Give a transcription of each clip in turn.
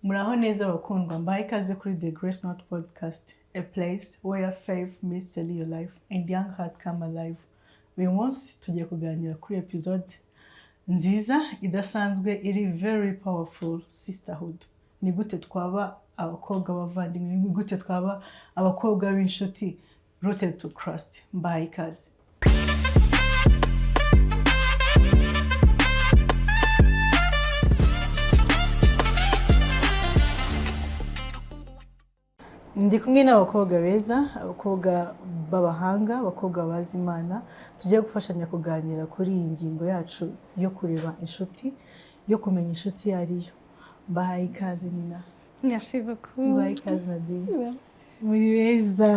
Muraho neza bakundwa, mbaye ikaze kuri The Grace Note Podcast, a place where faith meets a real life and young heart come alive. Uyu munsi tugiye kuganira kuri episode nziza idasanzwe iri very powerful, Sisterhood. Ni gute twaba abakobwa bavandimwe, ni gute twaba abakobwa b'inshuti, rooted to Christ. Mbaye ikaze. Ndi kumwe n'abakobwa beza, abakobwa b'abahanga, abakobwa bazi Imana. Tugiye gufashanya kuganira kuri iyi ngingo yacu yo kureba inshuti, yo kumenya inshuti yariyo. Mbahaye ikaze Nina. Merci beaucoup. Mbahaye ikaze Nadine. Merci. Muri beza.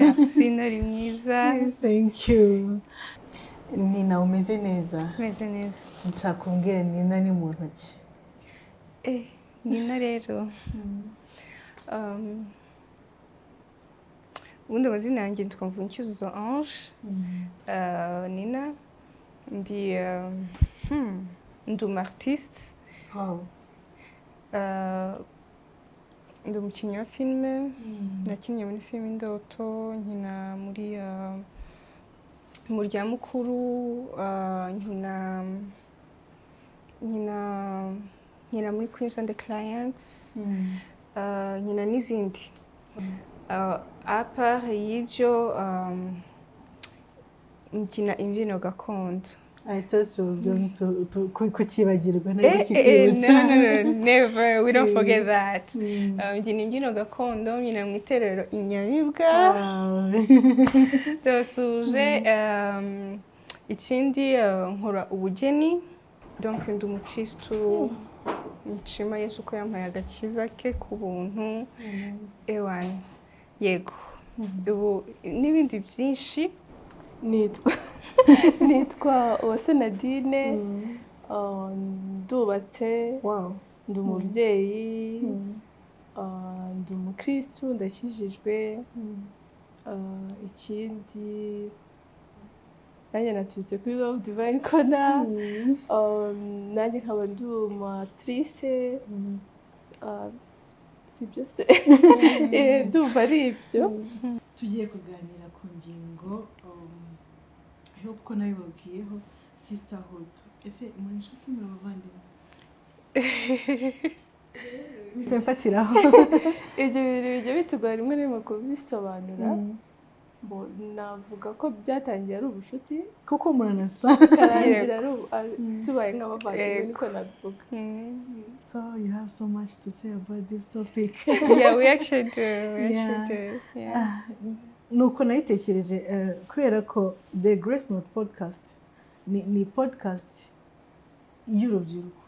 Merci, nari mwiza. Thank you. Nina, umeze neza? Meze neza. Nshaka kumbwira Nina ni muntu ki? Nina rero. Ubundi amazina yanjye nitwa Mvuncyuzo Ange. Nina ndi umu-artiste. Ndi umukinnyi wa filime. Nakinnye muri filime Indoto, nkina mu rya mukuru, nkina muri Queens and the Clients, nkina n'izindi. Apart y'ibyo mkina imbyino gakondo. I thought you was going to kukibagirwa No, never, we don't forget that. Mkina imbyino gakondo, nkina mu iterero Inyamibwa. Dosuje ikindi nkora ubugeni. Donc ndi umukristo, nshima Yesu ko yampaye agakiza ke ku buntu. Ewan. Yego. Ubu n'ibindi byinshi. Nitwa Uwase Nadine. Ndubatse. Wow. Ndi umubyeyi. Ndi umukristo, ndakijijwe. Ikindi nanjye naturutse kuri Love Divine Corner. Nanjye nkaba ndi umu-actrice. Si byose ndumva ari ibyo. Tugiye kuganira ku ngingo ko nawe babwiyeho, Sisterhood. Ese muri inshuti muri abavandimwe? Mfatiraho. Ibyo bintu bijya bitugora rimwe na rimwe kubisobanura. Navuga ko byatangiye ari ubucuti kuko muranasa karangira tubaye nk'abavandimwe, niko navuga. So you have so much to say about this topic. Yeah, we actually do. Yeah. Nuko nayitekereje kubera ko The Grace Note Podcast ni podcast y'urubyiruko.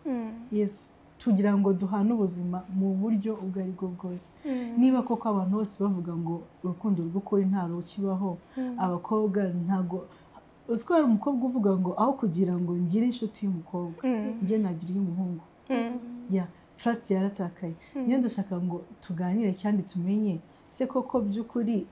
Yes, tugira ngo duhane ubuzima mu buryo ubwo ari bwo bwose. Niba koko abantu bose bavuga ngo urukundo rw'ukuri nta rukibaho, abakobwa ntago uziko umukobwa uvuga ngo aho kugira ngo ngire inshuti y'umukobwa nje nagira y'umuhungu. Trust yaratakaye. Niyo ndashaka ngo tuganire kandi tumenye se koko by'ukuri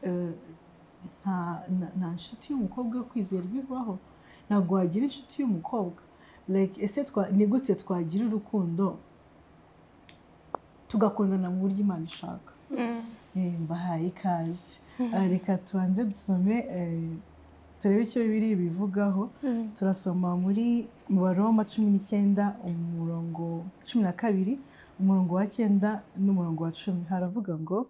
nta nshuti y'umukobwa yo kwizerwa ibaho. Ntago wagira inshuti y'umukobwa. Like ese ni gute twagira urukundo tugakundana mu buryo Imana ishaka? Mbahaye ikaze. Reka tubanze dusome turebe icyo Bibiliya bivugaho. Turasoma muri Baroma 19 umurongo 12, umurongo wa 9 n'umurongo wa 10. Haravuga ngo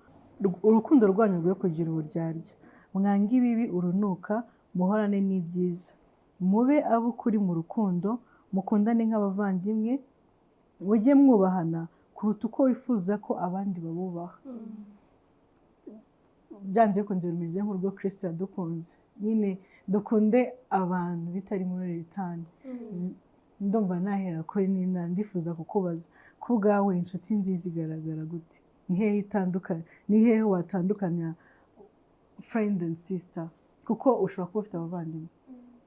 urukundo rwanyu rwo kugira uburyarya, mwanga ibibi urunuka, muhorane n'ibyiza, mube abo kuri mu rukundo, mukundane nk'abavandimwe, mujye mwubahana kuruta uko wifuza ko abandi babubaha. Byanze bikunze bimeze nk'urwo Kristo yadukunze. Nyine dukunde abantu bitari muri ritani. Ndumva nahera kuri Nina, ndifuza kukubaza ko bwawe inshuti nziza igaragara gute? Ni hehe watandukanya friend and sister? Kuko ushobora kuba ufite abavandimwe.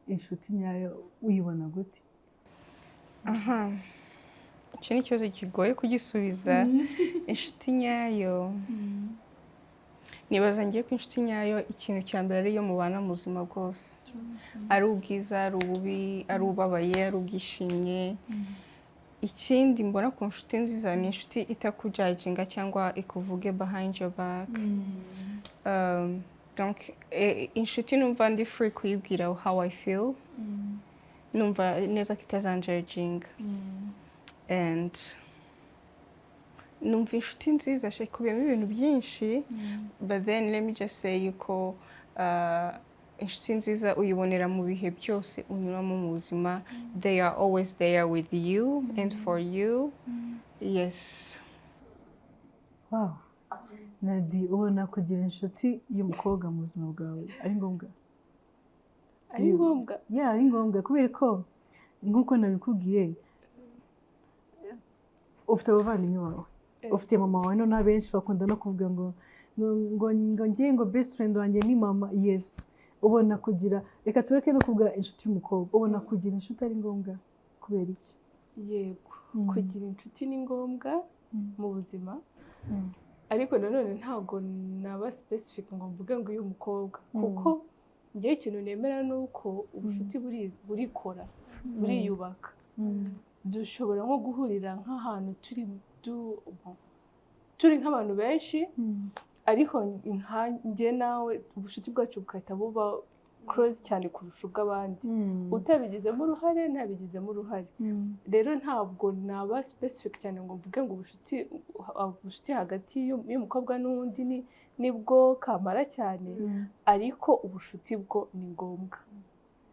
Inshuti nyayo uyibona gute? Iki ni ikibazo kigoye kugisubiza. Inshuti nyayo, nibaza ngiye ko inshuti nyayo ikintu cya mbere ariyo mubana mu buzima bwose. Ari ubwiza, ari ububi, ari ubabaye, ari ubwishimye. ikindi mbona ku nshuti nziza ni inshuti itakujajinga cyangwa ikuvuge behind your back. Donc inshuti numva ndi free kuyibwira how I feel, numva neza ko itazanjajinga, and numva inshuti nziza ikubiyemo ibintu byinshi, but then let me just say yuko inshuti nziza uyibonera mu bihe byose unyuramo mu buzima. They are always there with you and for you. Yes. Wow. Nadi, ubona kugira inshuti y'umukobwa mu buzima bwawe ari ngombwa? Ari ngombwa? Yeah, ari ngombwa kubera ko nk'uko nabikubwiye ufite abavandimwe bawe, ufite mama wawe, none abenshi bakunda no kuvuga ngo ngiye ngo best friend wanjye ni mama. Yes, ubona kugira, reka tureke no kuvuga inshuti y'umukobwa, ubona kugira inshuti ari ngombwa kubera iki? Yego, kugira inshuti ni ngombwa mu buzima, ariko nanone ntabwo naba specific ngo mvuge ngo uyu mukobwa, kuko ngiye ikintu nemera nuko ubucuti burikora, buriyubaka. Dushobora nko guhurira nk'ahantu turi nk'abantu benshi, ariko njye nawe ubucuti bwacu bugahita buba close cyane kurusha ubw'abandi, utabigizemo uruhare ntabigizemo uruhare. Rero ntabwo naba specific cyane ngo mvuge ngo ubucuti hagati y'umukobwa n'undi nibwo kamara cyane, ariko ubucuti bwo ni ngombwa.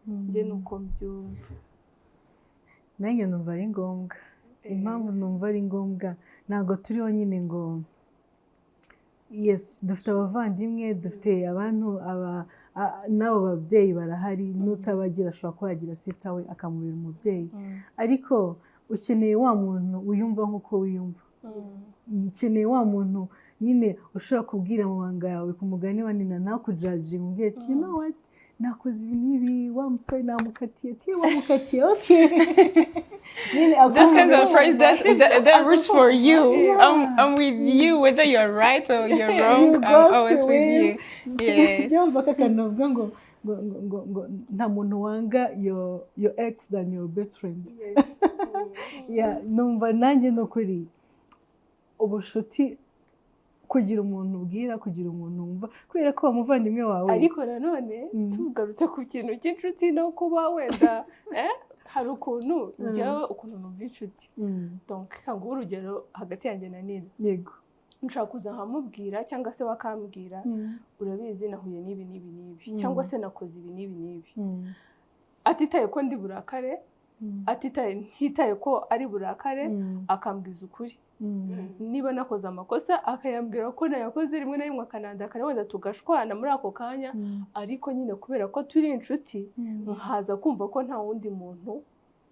Njye nuko mbyumva. Nanjye numva ari ngombwa. Impamvu numva ari ngombwa, ntabwo turiho nyine ngo yes dufite abavandimwe, dufite abantu nabo babyeyi barahari, n'utabagira ashobora kuba yagira sister we akamubera umubyeyi, ariko ukeneye wa muntu uyumva nk'uko wiyumva. Ukeneye wa muntu nyine ushobora kubwira amabanga yawe ku mugani wa nyina, ntakujajinge umbwire ati you know what, nakoze ibi n'ibi, wa musore namukatiye, wamukatiye, okay. This kind of phrase that works for you. Yeah. I'm with you whether you're right or you're wrong. I'm always with you. Yes. Nta muntu wanga your ex than your best friend. Yes. Yeah, numva nanjye no kuri ubucuti, kugira umuntu ubwira, kugira umuntu wumva, kubera ko umuvandimwe wawe. Ariko nanone tugarutse ku kintu cy'inshuti no kuba wenda hari ukuntu njyewe ukuntu numva inshuti. Donc kanguha urugero hagati yanjye na Nina. Yego. Nshaka kuza nkamubwira cyangwa se bakambwira, urabizi nahuye n'ibi n'ibi n'ibi, cyangwa se nakoze ibi n'ibi n'ibi. Atitaye ko ndi burakare, ntitaye ko ari burakare, akambwiza ukuri. Niba nakoze amakosa akayambwira ko nayakoze, rimwe na rimwe akanandakara, wenda tugashwana muri ako kanya, ariko nyine kubera ko turi inshuti nkaza kumva ko nta wundi muntu,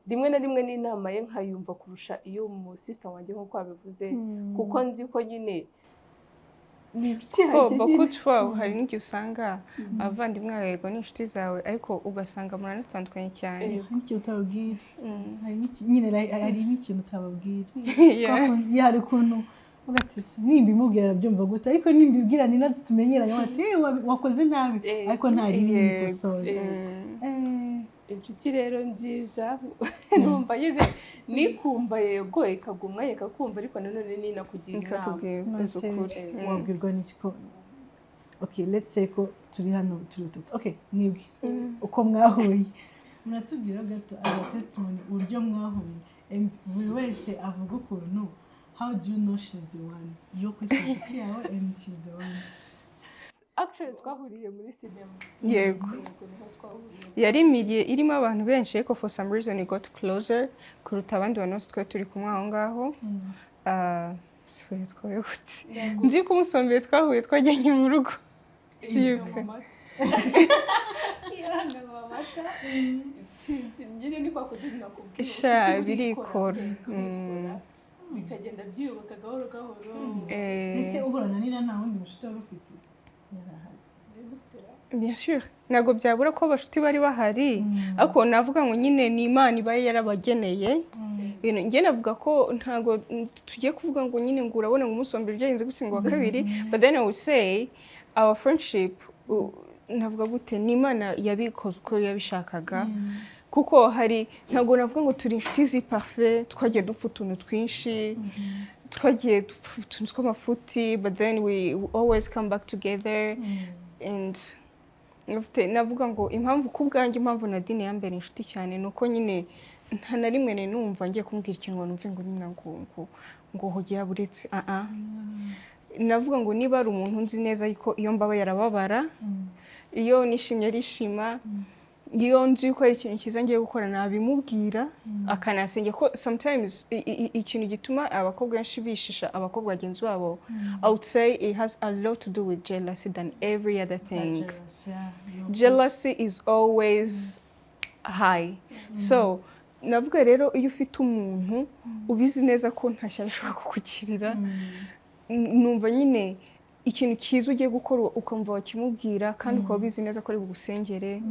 rimwe na rimwe n'inama ye nkayumva kurusha iyo mu sister wanjye nk'uko wabivuze, kuko nzi ko nyine beaucoup de fois hari n'igihe usanga abavandimwe bawe yego n'inshuti zawe, ariko ugasanga muranatandukanye cyane. Hari n'ikintu utababwira, hari n'ikintu utababwira. Hari ukuntu ugatese nimba imubwira arabyumva gute, ariko nimba ibwira Nina tumenyeranye ati wakoze nabi, ariko ntari n'ikosora. Inshuti rero nziza numva nyine nikumva yego ikagumwa ikakumva, ariko nanone Nina kugira inama wabwirwa n'iki? Okay, let's say ko turi hano turi tutatu. Okay, nibwe uko mwahuye, muratubwira gato aba testimony uburyo mwahuye, and buri wese avuga ukuntu how do you know she's the one, yo kwitwa inshuti yawe and she's the one. Actually twahuriye muri cinema. Yego. Yari imirie irimo abantu benshi, ariko for some reason we got closer kuruta abandi bantu twe turi kumwe aho ngaho. Sifuri twaye gute. Nzi ko umusombere twahuye twajyanye mu rugo. Yuko. Njye ni kwa kudina kubwira. Sha birikora. Bikagenda byiyubaka gahoro gahoro. Ese uhorana Nina nta wundi mushuti wari ufite? Bien sûr, ntago byabura ko abashuti bari bahari, ariko navuga ngo nyine ni Imana ibaye yarabageneye. Njye navuga ko ntago tugiye kuvuga ngo nyine ngo urabona ngo umusombere byagenze gutse ngo wa kabiri, but then I would say our friendship navuga gute ni Imana yabikoze uko yabishakaga, kuko hari ntabwo navuga ngo turi inshuti zi parfait twagiye dupfa utuntu twinshi twagiye dupfa utuntu tw'amafuti but then we always come back together and navuga ngo impamvu kubwanjye impamvu Nadine yambere inshuti cyane nuko nyine nta na rimwe numva ngiye kumbwira ikintu ngo numve ngo nyina ngo hogiye buretse navuga ngo niba ari umuntu nzi neza yuko iyo mbaba yarababara iyo nishimye arishima iyo nzi yuko ari ikintu cyiza ngiye gukora nabimubwira akanasenge ko sometimes ikintu gituma abakobwa benshi bishisha abakobwa bagenzi babo I would say it has a lot to do with jealousy than every other thing. Jealousy is always high. So navuga rero iyo ufite umuntu ubizi neza ko ntashya ashobora kukugirira numva nyine ikintu cyiza ugiye gukora ukumva wakimubwira kandi ukaba ubizi neza ko ari bugusengere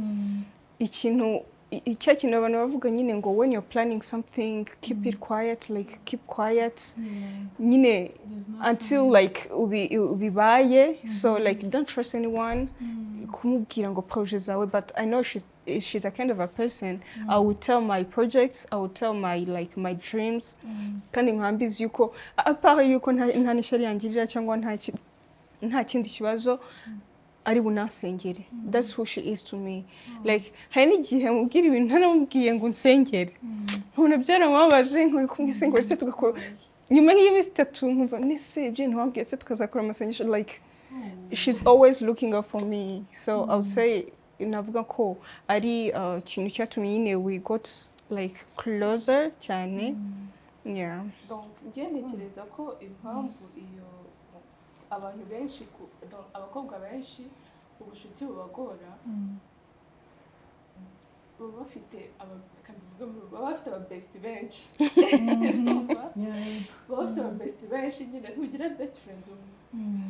ikintu icyo kintu abantu bavuga nyine ngo when you're planning something keep it quiet, like keep quiet nyine until like ubibaye so like don't trust anyone kumubwira ngo project zawe but I know she's a kind of a person I would tell my projects, I would tell my dreams kandi nkambizi yuko apart yuko nta nishari yangirira cyangwa nta kindi kibazo ari bunasengere. That's who she is to me. Like hari n'igihe mubwira ibintu ntaramubwiye ngo nsengere nkuna byaramubabaje nkuri kumwisengera se tugakora nyuma y'iminsi 3 nkumva nese ibyo ntwambwiye se tukazakora amasengesho like she's always looking out for me so I would say navuga ko ari ikintu cyatumye nyine we got like closer cyane. Yeah, donc ngiye ntekereza ko impamvu iyo abantu benshi abakobwa benshi ubucuti bubagora baba bafite aba best benshi baba bafite aba best benshi nyine ntugira best friend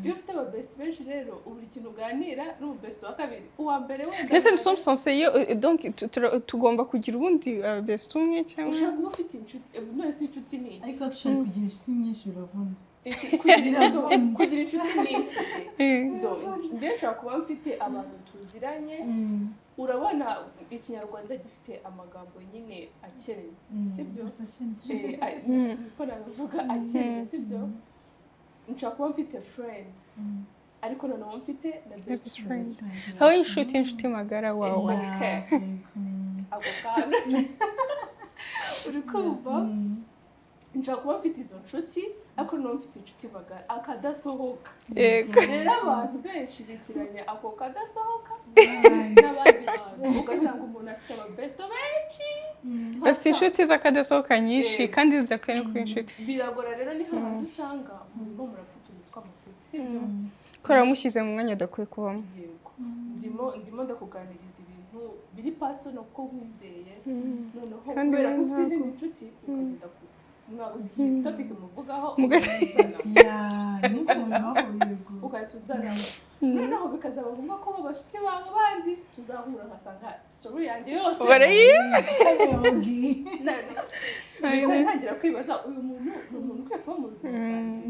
iyo ufite aba best benshi rero buri kintu uganira n'ubu best wa kabiri uwa mbere wenda ndetse nous sommes censés donc tugomba kugira ubundi best umwe cyangwa ushaka kuba ufite inshuti none si inshuti ni ariko actually kugira inshuti nyinshi biravuna kugira inshuti nyinshi njye nshaka kuba mfite abantu tuziranye urabona ikinyarwanda gifite amagambo nyine akereye sibyo ko navuga akereye sibyo nshaka kuba mfite friend ariko noneho mfite na best friend aho inshuti magara wawe ako kana uri kumva nshaka kuba mfite izo nshuti ariko noneho mfite inshuti magara akadasohoka rero abantu benshi bitiranya ako kadasohoka n'abandi bantu ugasanga umuntu afite aba best benshi afite inshuti z'akadasohoka nyinshi kandi zidakwiye no kuba inshuti biragora rero ni hahandi usanga murimo murapfa utuntu tw'amafuti sibyo kora mushyize mu mwanya adakwiye kubamo ndimo ndakuganiriza ibintu biri personal ko nkwizeye noneho kubera ko ufite izindi nshuti ukagenda mwabuze ikintu topic muvugaho ugahita uzana noneho bikazaba ngombwa ko babashuti bawe bandi tuzahura nkasanga story yanjye yose barayizi ntangira kwibaza uyu muntu ni umuntu ukwiye kuba mu buzima bwanjye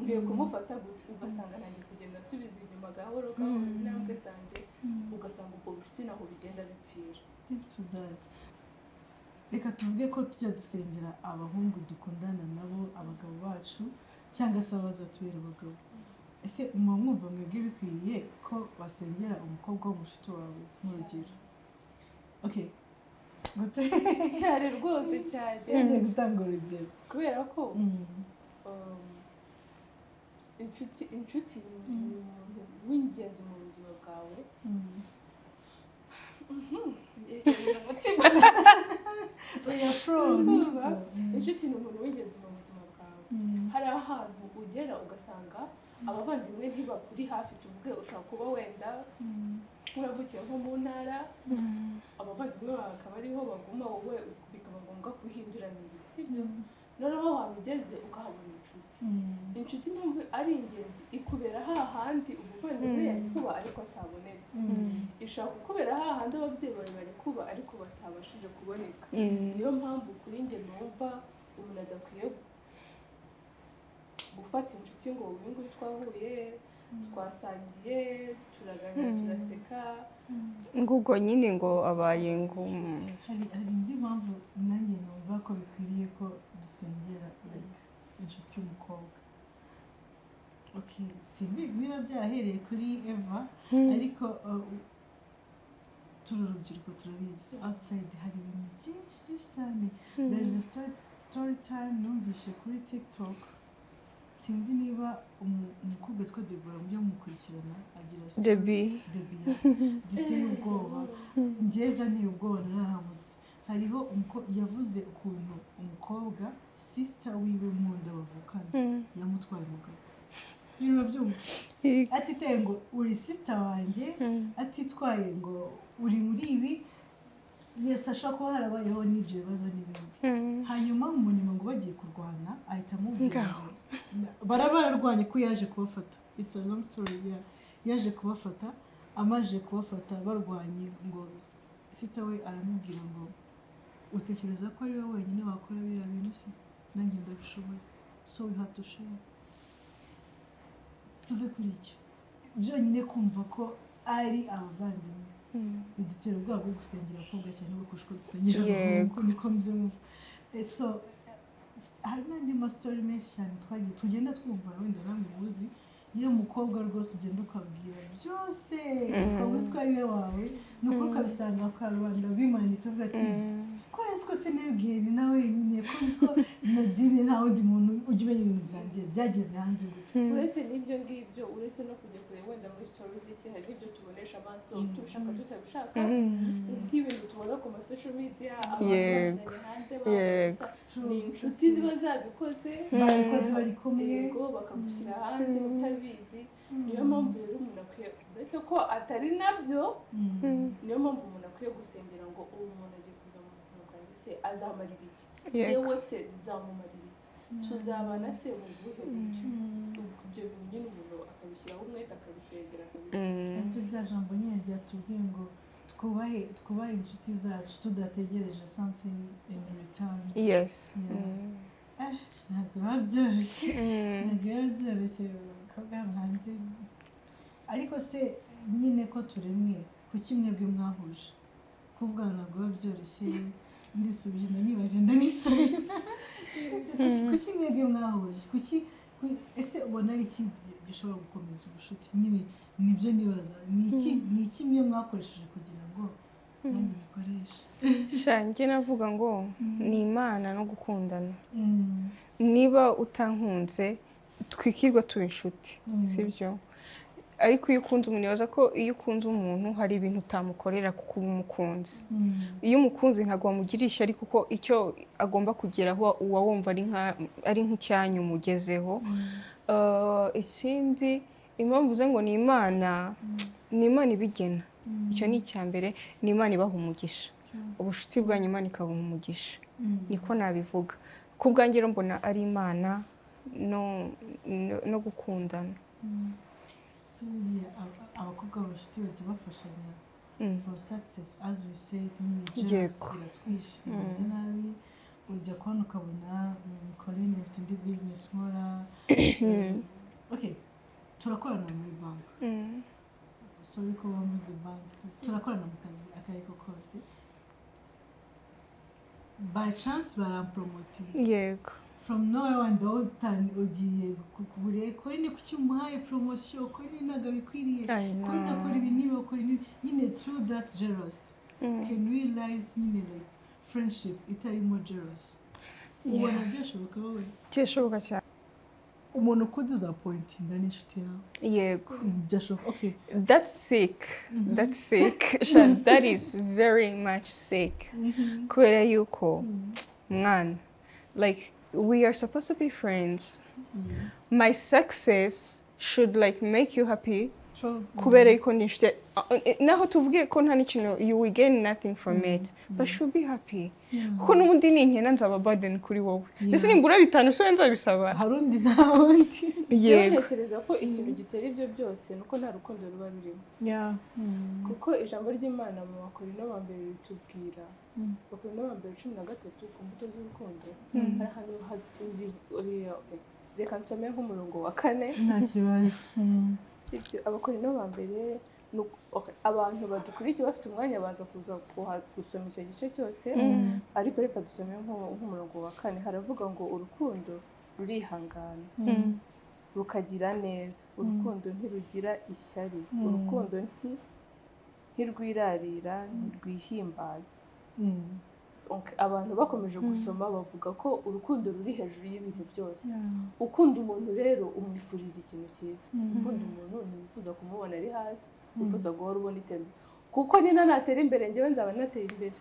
ngiye kumufata gute ugasanga nanjye kugenda nsubiza inyuma gahoro gahoro intambwe zanjye ugasanga ubwo bushuti naho bigenda bipfira. Reka tuvuge ko tujya dusengera abahungu dukundana nabo abagabo bacu cyangwa se abazatubera abagabo. Ese mwumva mwebwe bikwiye ko basengera umukobwa w'umushuti wawe nk'urugero? Okay. Cyane rwose cyane. Gutanga urugero. Kubera ko inshuti ni umuntu w'ingenzi mu buzima bwawe. Inshuti ni umuntu w'ingenzi mu buzima bwawe. Hari ahantu ugera ugasanga abavandimwe ntibakuri hafi tuvuge ushaka kuba wenda uravukiye nko mu ntara abavandimwe bawe akaba ariho baguma wowe bikaba ngombwa kuhindurana ibintu sibyo noneho ahantu ugeze ukahabona inshuti mpamvu ari ingenzi ikubera hahandi umuvandimwe yari kuba ariko atabonetse ishaka kukubera hahandi ababyeyi bawe bari kuba ariko batabashije kuboneka niyo mpamvu kuri njye numva umuntu adakwiye gufata inshuti ngo uyu nguyu twahuye twasangiye turaganira turaseka ngubwo nyine ngo abaye ngo hari indi mpamvu nanjye numva ko bikwiriye ko dusengera inshuti y'umukobwa. Okay, simbizi niba byarahereye kuri Eva ariko turi urubyiruko turabizi outside hari ibintu byinshi cyane. There is a story time numvise kuri TikTok, sinzi niba umukobwa twa Debora mujya mukurikirana agira Debbie ziteye ubwoba ngeza ni ubwoba narahamuze. Hariho yavuze ukuntu umukobwa sister wiwe munda bavukana yamutwaye umugabo. Byumva atitaye ngo uri sister wanjye, atitwaye ngo uri muri ibi. Yes, ashaka ko harabayeho n'ibyo bibazo n'ibindi. Hanyuma umuntu ngo bagiye kurwana ahita amubwira bararwanye ko yaje kubafata. It's a long story. Yaje kubafata, amaje kubafata barwanye ngo sister we aramubwira ngo utekereza ko ari wowe wenyine wakora biriya bintu se? Nanjye ndabishoboye. So we have to share. Tuve kuri icyo byonyine kumva ko ari abavandimwe bidutera ubwoba bwo gusengera abakobwa cyane kuko dusengera abahungu niko mbyumva. So hari n'andi mastori menshi cyane twagiye tugenda twumva wenda namwe muzi iyo umukobwa rwose ugenda ukabwira byose ukaba uzi ko ari we wawe nuko ukabisanga kwa rubanda bimanitse avuga ati ko nzi se nibwiye ni nawe nyine ko nzi ko Nadine nta wundi muntu ujya umenya ibintu byanjye byageze hanze. Uretse n'ibyo ngibyo, uretse no kujya kureba wenda muri stories z'iki hari ibyo tubonesha amaso tubishaka tutabishaka nk'ibintu tubona ku social media abantu hanze basa ni inshuti ziba zabikoze bari kumwe yego bakagushyira hanze utabizi. Niyo mpamvu rero umuntu akwiye, uretse ko atari nabyo, niyo mpamvu umuntu akwiye gusengera ngo uwo muntu agiye kuza mu buzima bwanjye se azamarira iki, yewe se nzamumarira iki, tuzabana se mu buhe buryo. Ibyo bintu nyine umuntu akabishyiraho umwete akabisengera ibyo bya jambo nyine byatubwiye ngo twubahe inshuti zacu tudategereje something in return. Yes. Ntabwo biba byoroshye bakobwa hanze. Ariko se nyine ko turemwe kuki mwebwe mwahuje kuvuga ntabwo biba byoroshye. Ndisubije ndanibaje ndanisoza kuki mwebwe mwahuje kuki ese ubona ari iki gishobora gukomeza ubucuti? Nyine nibyo nibaza ni iki mwe mwakoresheje kugira ngo nanjye mukoreshe. Shanjye navuga ngo ni Imana no gukundana. Niba utankunze twikirwa tuba inshuti sibyo, ariko iyo ukunze umuntu yaza ko iyo ukunze umuntu hari ibintu utamukorera kuko umukunzi. Iyo umukunzi ntabwo wamugirisha ariko kuko icyo agomba kugeraho uwa wumva ari nk'icyanyu mugezeho. Ikindi impamvu uze ngo ni Imana ibigena. Icyo ni icyambere, ni Imana ibaha umugisha. Ubucuti bwanyu Imana ikabuha umugisha, niko nabivuga. Ku bwanjye rero mbona ari Imana no gukundana. Abakobwa b'abashuti bajya bafashanya for success as we said. Twishimiye nabi ujya kubona ukabona Colin afite indi business nkora. Okay, turakorana muri bank. Sorry ko bamuze bank. Turakorana mu kazi akariko kose. By chance barampromoting. Yego. From nowhere and all time ugiye kukubure ko ni kucyumuhaye promotion ko ni nagabikwiriye ko nakora ibintu bakora nyine through that jealous. Can we realize like friendship itarimo jealous? Ubona byashoboka wowe? Cyeshoboka cyane. Umuntu kudisappointinga n'inshuti yawe. Yego. Byashoboka. Okay. That's sick. That's sick. That is very much sick. Kubera yuko mwana like we are supposed to be friends. My success should like make you happy. Kubera yuko nishite naho tuvuge ko nta n'ikintu you will gain nothing from it, but should be happy. Kuko n'ubundi ninkena nzaba burden kuri wowe. Ndetse nimbura bitanu so nzabisaba. Harundi ntawundi. Yego. Ntekereza ko ikintu gitera ibyo byose nuko nta rukundo ruba rurimo. Kuko ijambo ry'Imana mu Bakorino ba mbere ritubwira Bakorino ba mbere 13 ku mbuto z'urukundo hari ahantu reka nsome nk'umurongo wa 4. Nta kibazo. sibyo abakorino ba mbere abantu badukurikiye bafite umwanya baza kuza gusoma icyo gice cyose ariko reka dusome nk'umurongo wa 4 haravuga ngo urukundo rurihangana rukagira neza urukundo ntirugira ishyari urukundo ntirwirarira ntirwihimbaza abantu bakomeje gusoma bavuga ko urukundo ruri hejuru y'ibintu byose ukunda umuntu rero umwifuriza ikintu cyiza ukunda umuntu ntiwifuza kumubona ari hasi wifuza guhora ubona iterambere kuko nina natera imbere njyewe nzaba nateye imbere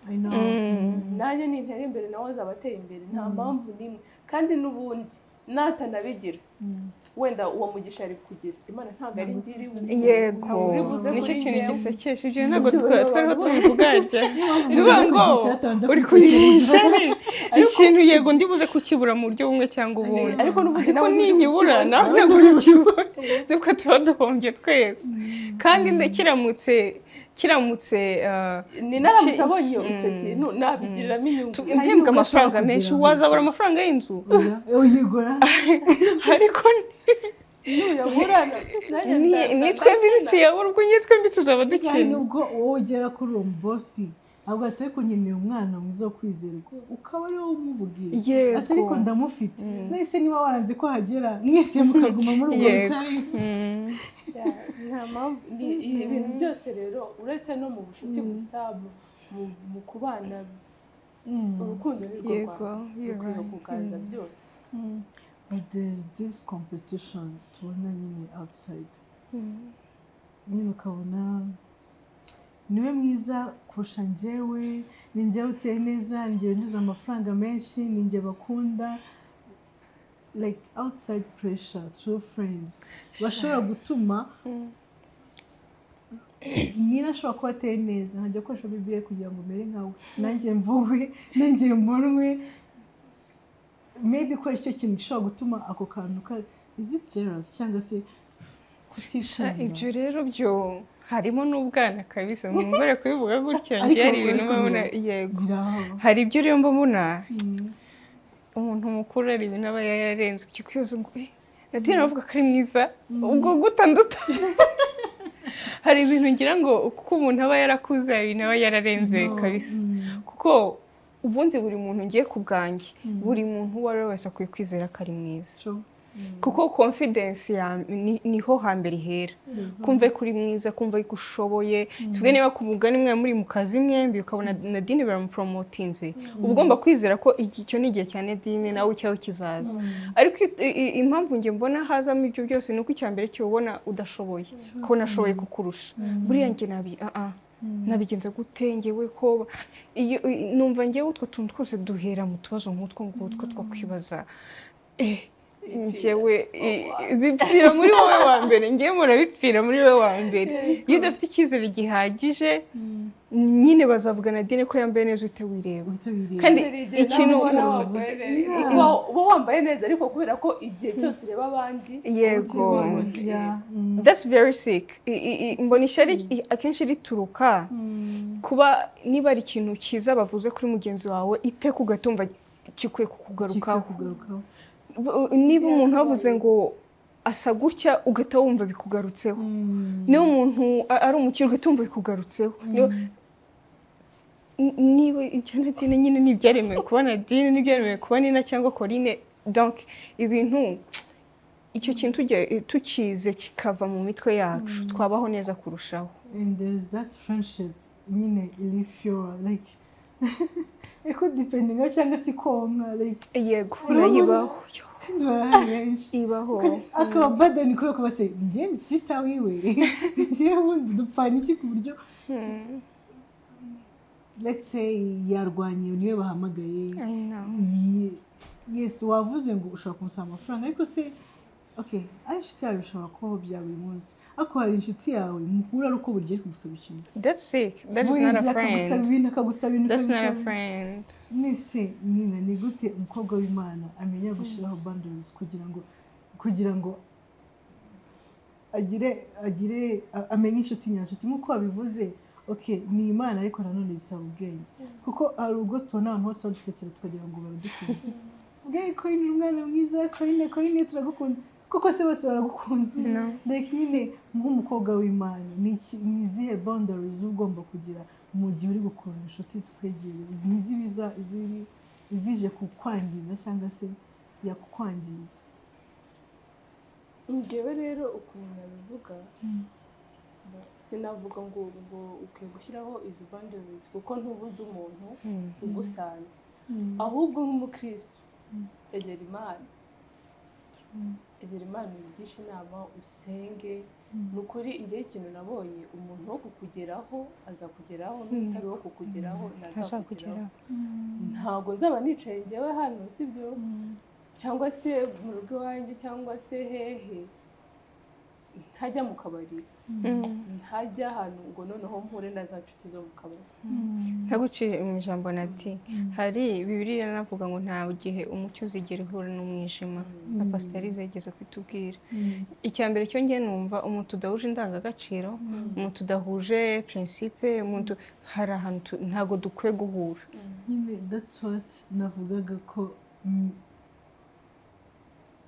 nanjye nintera imbere nawe azaba ateye imbere nta mpamvu nimwe kandi n'ubundi natanabigira wenda uwo mugisha ari kugira imana ntabwo ari ngiri yego nicyo kintu gisekeje ibyo ntabwo twariho tubivugarya niba ngo uri kugisha ikintu yego ndibuze kukibura mu buryo bumwe cyangwa ubundi ariko ninyibura ntabwo urikibura nuko tuba duhombye twese kandi kiramutse ni naramutse abonye icyo kintu nabigiriramo inyungu impembwa amafaranga menshi wazabura amafaranga y'inzu uyigura ariko nitwe mbiri tuyabura ubwo nyitwe mbi tuzaba dukina ubwo wowe ugera kuri uwo bosi ahubwo atari kunyenera umwana mwiza wo kwizerwa ukaba ari wowe umuvugira atari ko ndamufite nahise niba waranze ko hagera mwese mukaguma muri ubwo butayu nta mpamvu ibintu byose rero uretse no mu bucuti gusa mu kubana urukundo nirwo kuganza byose. But there's this competition tubona nyine outside. Nyine ukabona niwe mwiza kurusha njyewe, ni njyewe uteye neza, ni njyewe nduza amafaranga menshi, ni njye bakunda. Like outside pressure through friends bashobora gutuma nina ashobora kuba ateye neza nkajya gukoresha bibiliya kugira ngo mere nkawe nanjye mvuwe nanjye mbonwe. Maybe ko icyo kintu gishobora gutuma ako kantu ka is it jealous cyangwa se kutishimira. Ibyo rero byo harimo n'ubwana kabisa mwongere kubivuga gutya ngiye ari ibintu babona yego hari ibyo rero mbona umuntu mukuru ari ibintu aba yararenze cyo kwiyoza ngo natine bavuga ko ari mwiza ubwo gutanduta hari ibintu ngira ngo kuko umuntu aba yarakuze ibintu aba yararenze kabisa kuko ubundi buri muntu ngiye kubwanjye buri muntu uwo ari wese akwiye kwizera ko ari mwiza kuko confidence niho hambere ihera kumva kuri mwiza kumva ko ushoboye tuvuge niba ku mugani mwe muri mu kazi mwembi ukabona Nadine baramupromotinze uba ugomba kwizera ko icyo ni igihe cyane Nadine nawe cyaho kizaza ariko impamvu nge mbona hazamo ibyo byose nuko icyambere cyo ubona udashoboye ko nashoboye kukurusha buriya nge nabigenza gute ngewe ko numva ngewe utwo tuntu twose duhera mu tubazo nk'utwo ngutwo twakwibaza ngewe bipfira muri wowe wa mbere ngewe murabipfira muri wowe wa mbere iyo udafite icyizere gihagije nyine bazavuga Nadine ko yambaye neza uhita wireba kandi ikintu uba wambaye neza ariko kubera ko igihe cyose ureba abandi yego that's very sick mbona ishyari akenshi rituruka kuba niba ari ikintu cyiza bavuze kuri mugenzi wawe iteka ugatumva kikwiye kukugarukaho niba umuntu avuze ngo asa gutya ugahita wumva bikugarutseho niba umuntu ari umukire ugahita wumva bikugarutseho niba ibyo Nadine nyine n'ibyaremewe kuba Nadine n'ibyaremewe kuba Nina cyangwa Corinne donc ibintu icyo kintu tukize kikava mu mitwe yacu twabaho neza kurushaho. And there's that friendship nyine if you're like eko depending cyangwa se konka like yego urayibaho kandi barahenshi ibaho akaba badani ko base njye sister wiwe njye wundi dupfana iki ku buryo let's say yarwanye niwe bahamagaye yes wavuze ngo ushaka kumusaba amafaranga ariko se okay inshuti yawe bishobora kubaho bya buri munsi ako hari inshuti yawe muhura ari uko buryo kugusaba ikintu that's sick that is not a friend that's not a friend nise Nina ni gute umukobwa w'Imana amenya gushiraho boundaries kugira ngo agire amenye inshuti nyanshuti nkuko wabivuze okay ni Imana ariko nanone bisaba ubwenge kuko ari ubwo tubona abantu bose badusekera tukagira ngo baradukunze ubwenge ko ni umwana mwiza Corinne turagukunda koko se bose baragukunze like nyine nk'umukobwa w'Imana ni izihe boundaries ugomba kugira mu gihe uri gukunda inshuti zikwegereye n'izibiza izije kukwangiza cyangwa se yakukwangiza ngewe rero ukuntu nabivuga sinavuga ngo ukwiye gushyiraho izi boundaries kuko ntubuze umuntu ugusanze ahubwo nk'umukristo egera Imana yigisha inama usenge nukuri ngiye ikintu nabonye umuntu wo kukugeraho azakugeraho n'utari wo kukugeraho ntazakugeraho ntabwo nzaba nicaye ngewe hano sibyo cyangwa se mu rugo iwanjye cyangwa se hehe ntajya mu kabari ntajya ahantu ngo noneho mpure na za nshuti zo mu kabari ntaguciye mu ijambo nati hari Bibiliya navuga ngo nta gihe umucyo uzigera uhura n'umwijima na pasiteri yigeze kwitubwira icya mbere cyo ngiye numva umuntu udahuje indangagaciro umuntu udahuje principe umuntu hari ahantu ntago dukwiye guhura nyine that's what navugaga ko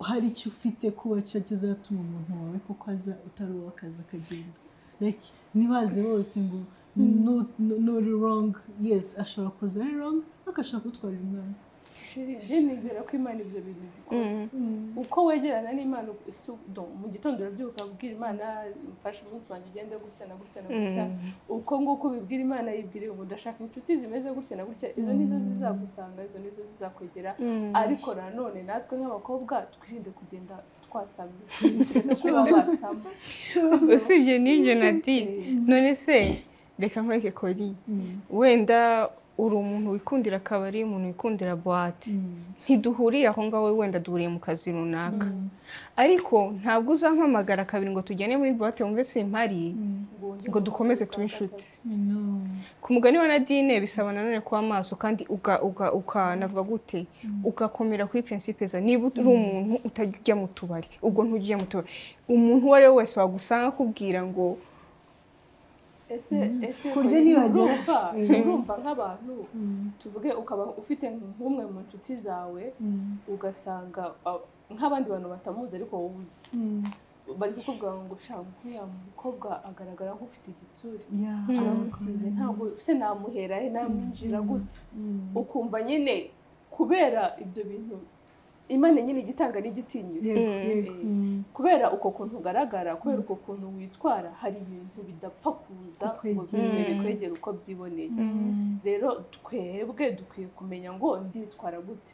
hari icyo ufite kuba kizatuma umuntu wawe kuko aza utari uw'akazi akagenda like nibaze bose ngo no wrong yes ashobora kuza ari wrong akashaka gutwara umwana nizera ko Imana ibyo bintu bikora uko wegerana n'Imana mu gitondo urabyuka ubwira Imana mfashe umunsi wanjye ugende gutya na gutya na gutya uko nguko ubibwira Imana yibwire ngo ndashaka inshuti zimeze gutya na gutya izo nizo zizagusanga izo nizo zizakwegera ariko nanone natwe nk'abakobwa twirinde kugenda twasamye kuba basama usibye n'ibyo nati none se reka nkweke kori wenda uri umuntu wikundira akabari umuntu wikundira boîte ntiduhuriye aho ngaho wenda duhuriye mu kazi runaka ariko ntabwo uzampamagara kabiri ngo tujyane muri boîte wumve simpari ngo dukomeze tube inshuti ku mugani wa Nadine bisaba nanone kuba maso kandi ukanavuga gute ugakomera kuri principe za niba uri umuntu utajya mu tubari ubwo ntujya mu tubari umuntu wari wese wagusanga akubwira ngo ese urumva nk'abantu tuvuge ukaba ufite nk'umwe mu nshuti zawe ugasanga nk'abandi bantu batamuzi ariko wowe uzi bari kukubwira ngo shaka uriya mukobwa agaragara nk'ufite igitsuri aramutinya ntabwo se namuhera he namwinjira gute ukumva nyine kubera ibyo bintu Imana nyine igitanga n'igitinyiro kubera uko kuntu ugaragara kubera uko kuntu witwara hari ibintu bidapfa kuza ngo kwegera uko byiboneye rero twebwe dukwiye kumenya ngo nditwara gute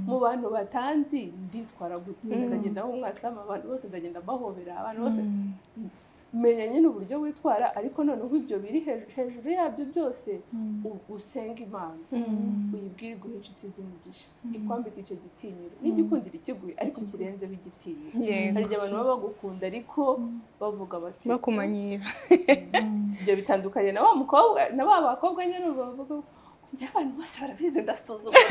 mu bantu batanzi nditwara gute ndagenda aho mwasama abantu bose ndagenda bahobera abantu bose menya nyine uburyo witwara ariko noneho ibyo biri hejuru yabyo byose usenga Imana uyibwire guha inshuti z'umugisha ikwambika icyo gitinyiro n'igikundira ikiguye ariko kirenzeho igitinyiro hari abantu baba bagukunda ariko bavuga bati bakumanyira ibyo bitandukanye na wa mukobwa na ba bakobwa nyine bavuga abantu bose barabizi ndasuzugura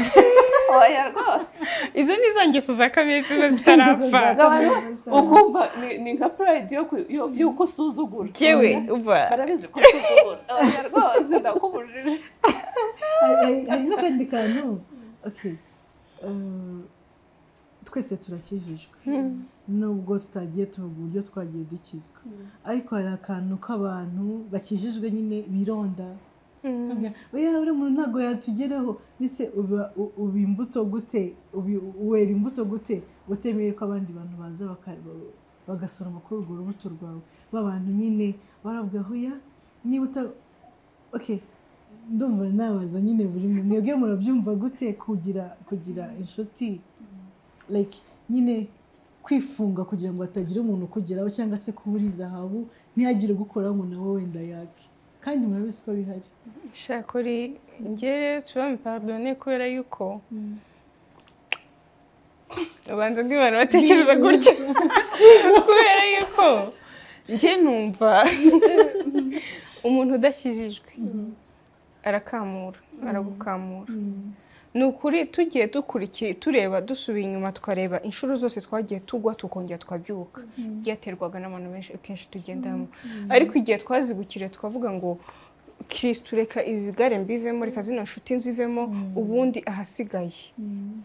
oya rwose izo ni za ngeso za kamere ziba zitarapfa ukumva ni nka pride yuko usuzugura yewe uba barabizi ko usuzugura oya rwose ndakubujije hari n'akandi kantu okay twese turakijijwe nubwo tutagiye tuvuga uburyo twagiye dukizwa ariko hari akantu k'abantu bakijijwe nyine bironda uri muntu ntabwo yatugeraho ese uba imbuto gute uwera imbuto gute utemeye ko abandi bantu baza bagasoroma kuri urwo rubuto rwawe b'abantu nyine baravuga hoya niba ndumva nabaza nyine buri mwebwe murabyumva gute kugira inshuti like nyine kwifunga kugira ngo hatagira umuntu ukugeraho cyangwa se kuba uri zahabu ntihagire ugukora ngo nawe wenda yake kandi murabizi ko bihari shakuri ngere tuba pardonner kubera yuko ubanza bw'abantu batekereza gutyo kubera yuko njye numva umuntu udakijijwe arakamura aragukamura ni ukuri tugiye dukurikiye tureba dusubiye inyuma twareba inshuro zose twagiye tugwa tukongera twabyuka byaterwaga n'abantu benshi kenshi tugendamo ariko igihe twazibukire twavuga ngo Kristo reka ibi bigare mbivemo reka zino nshuti nzivemo ubundi ahasigaye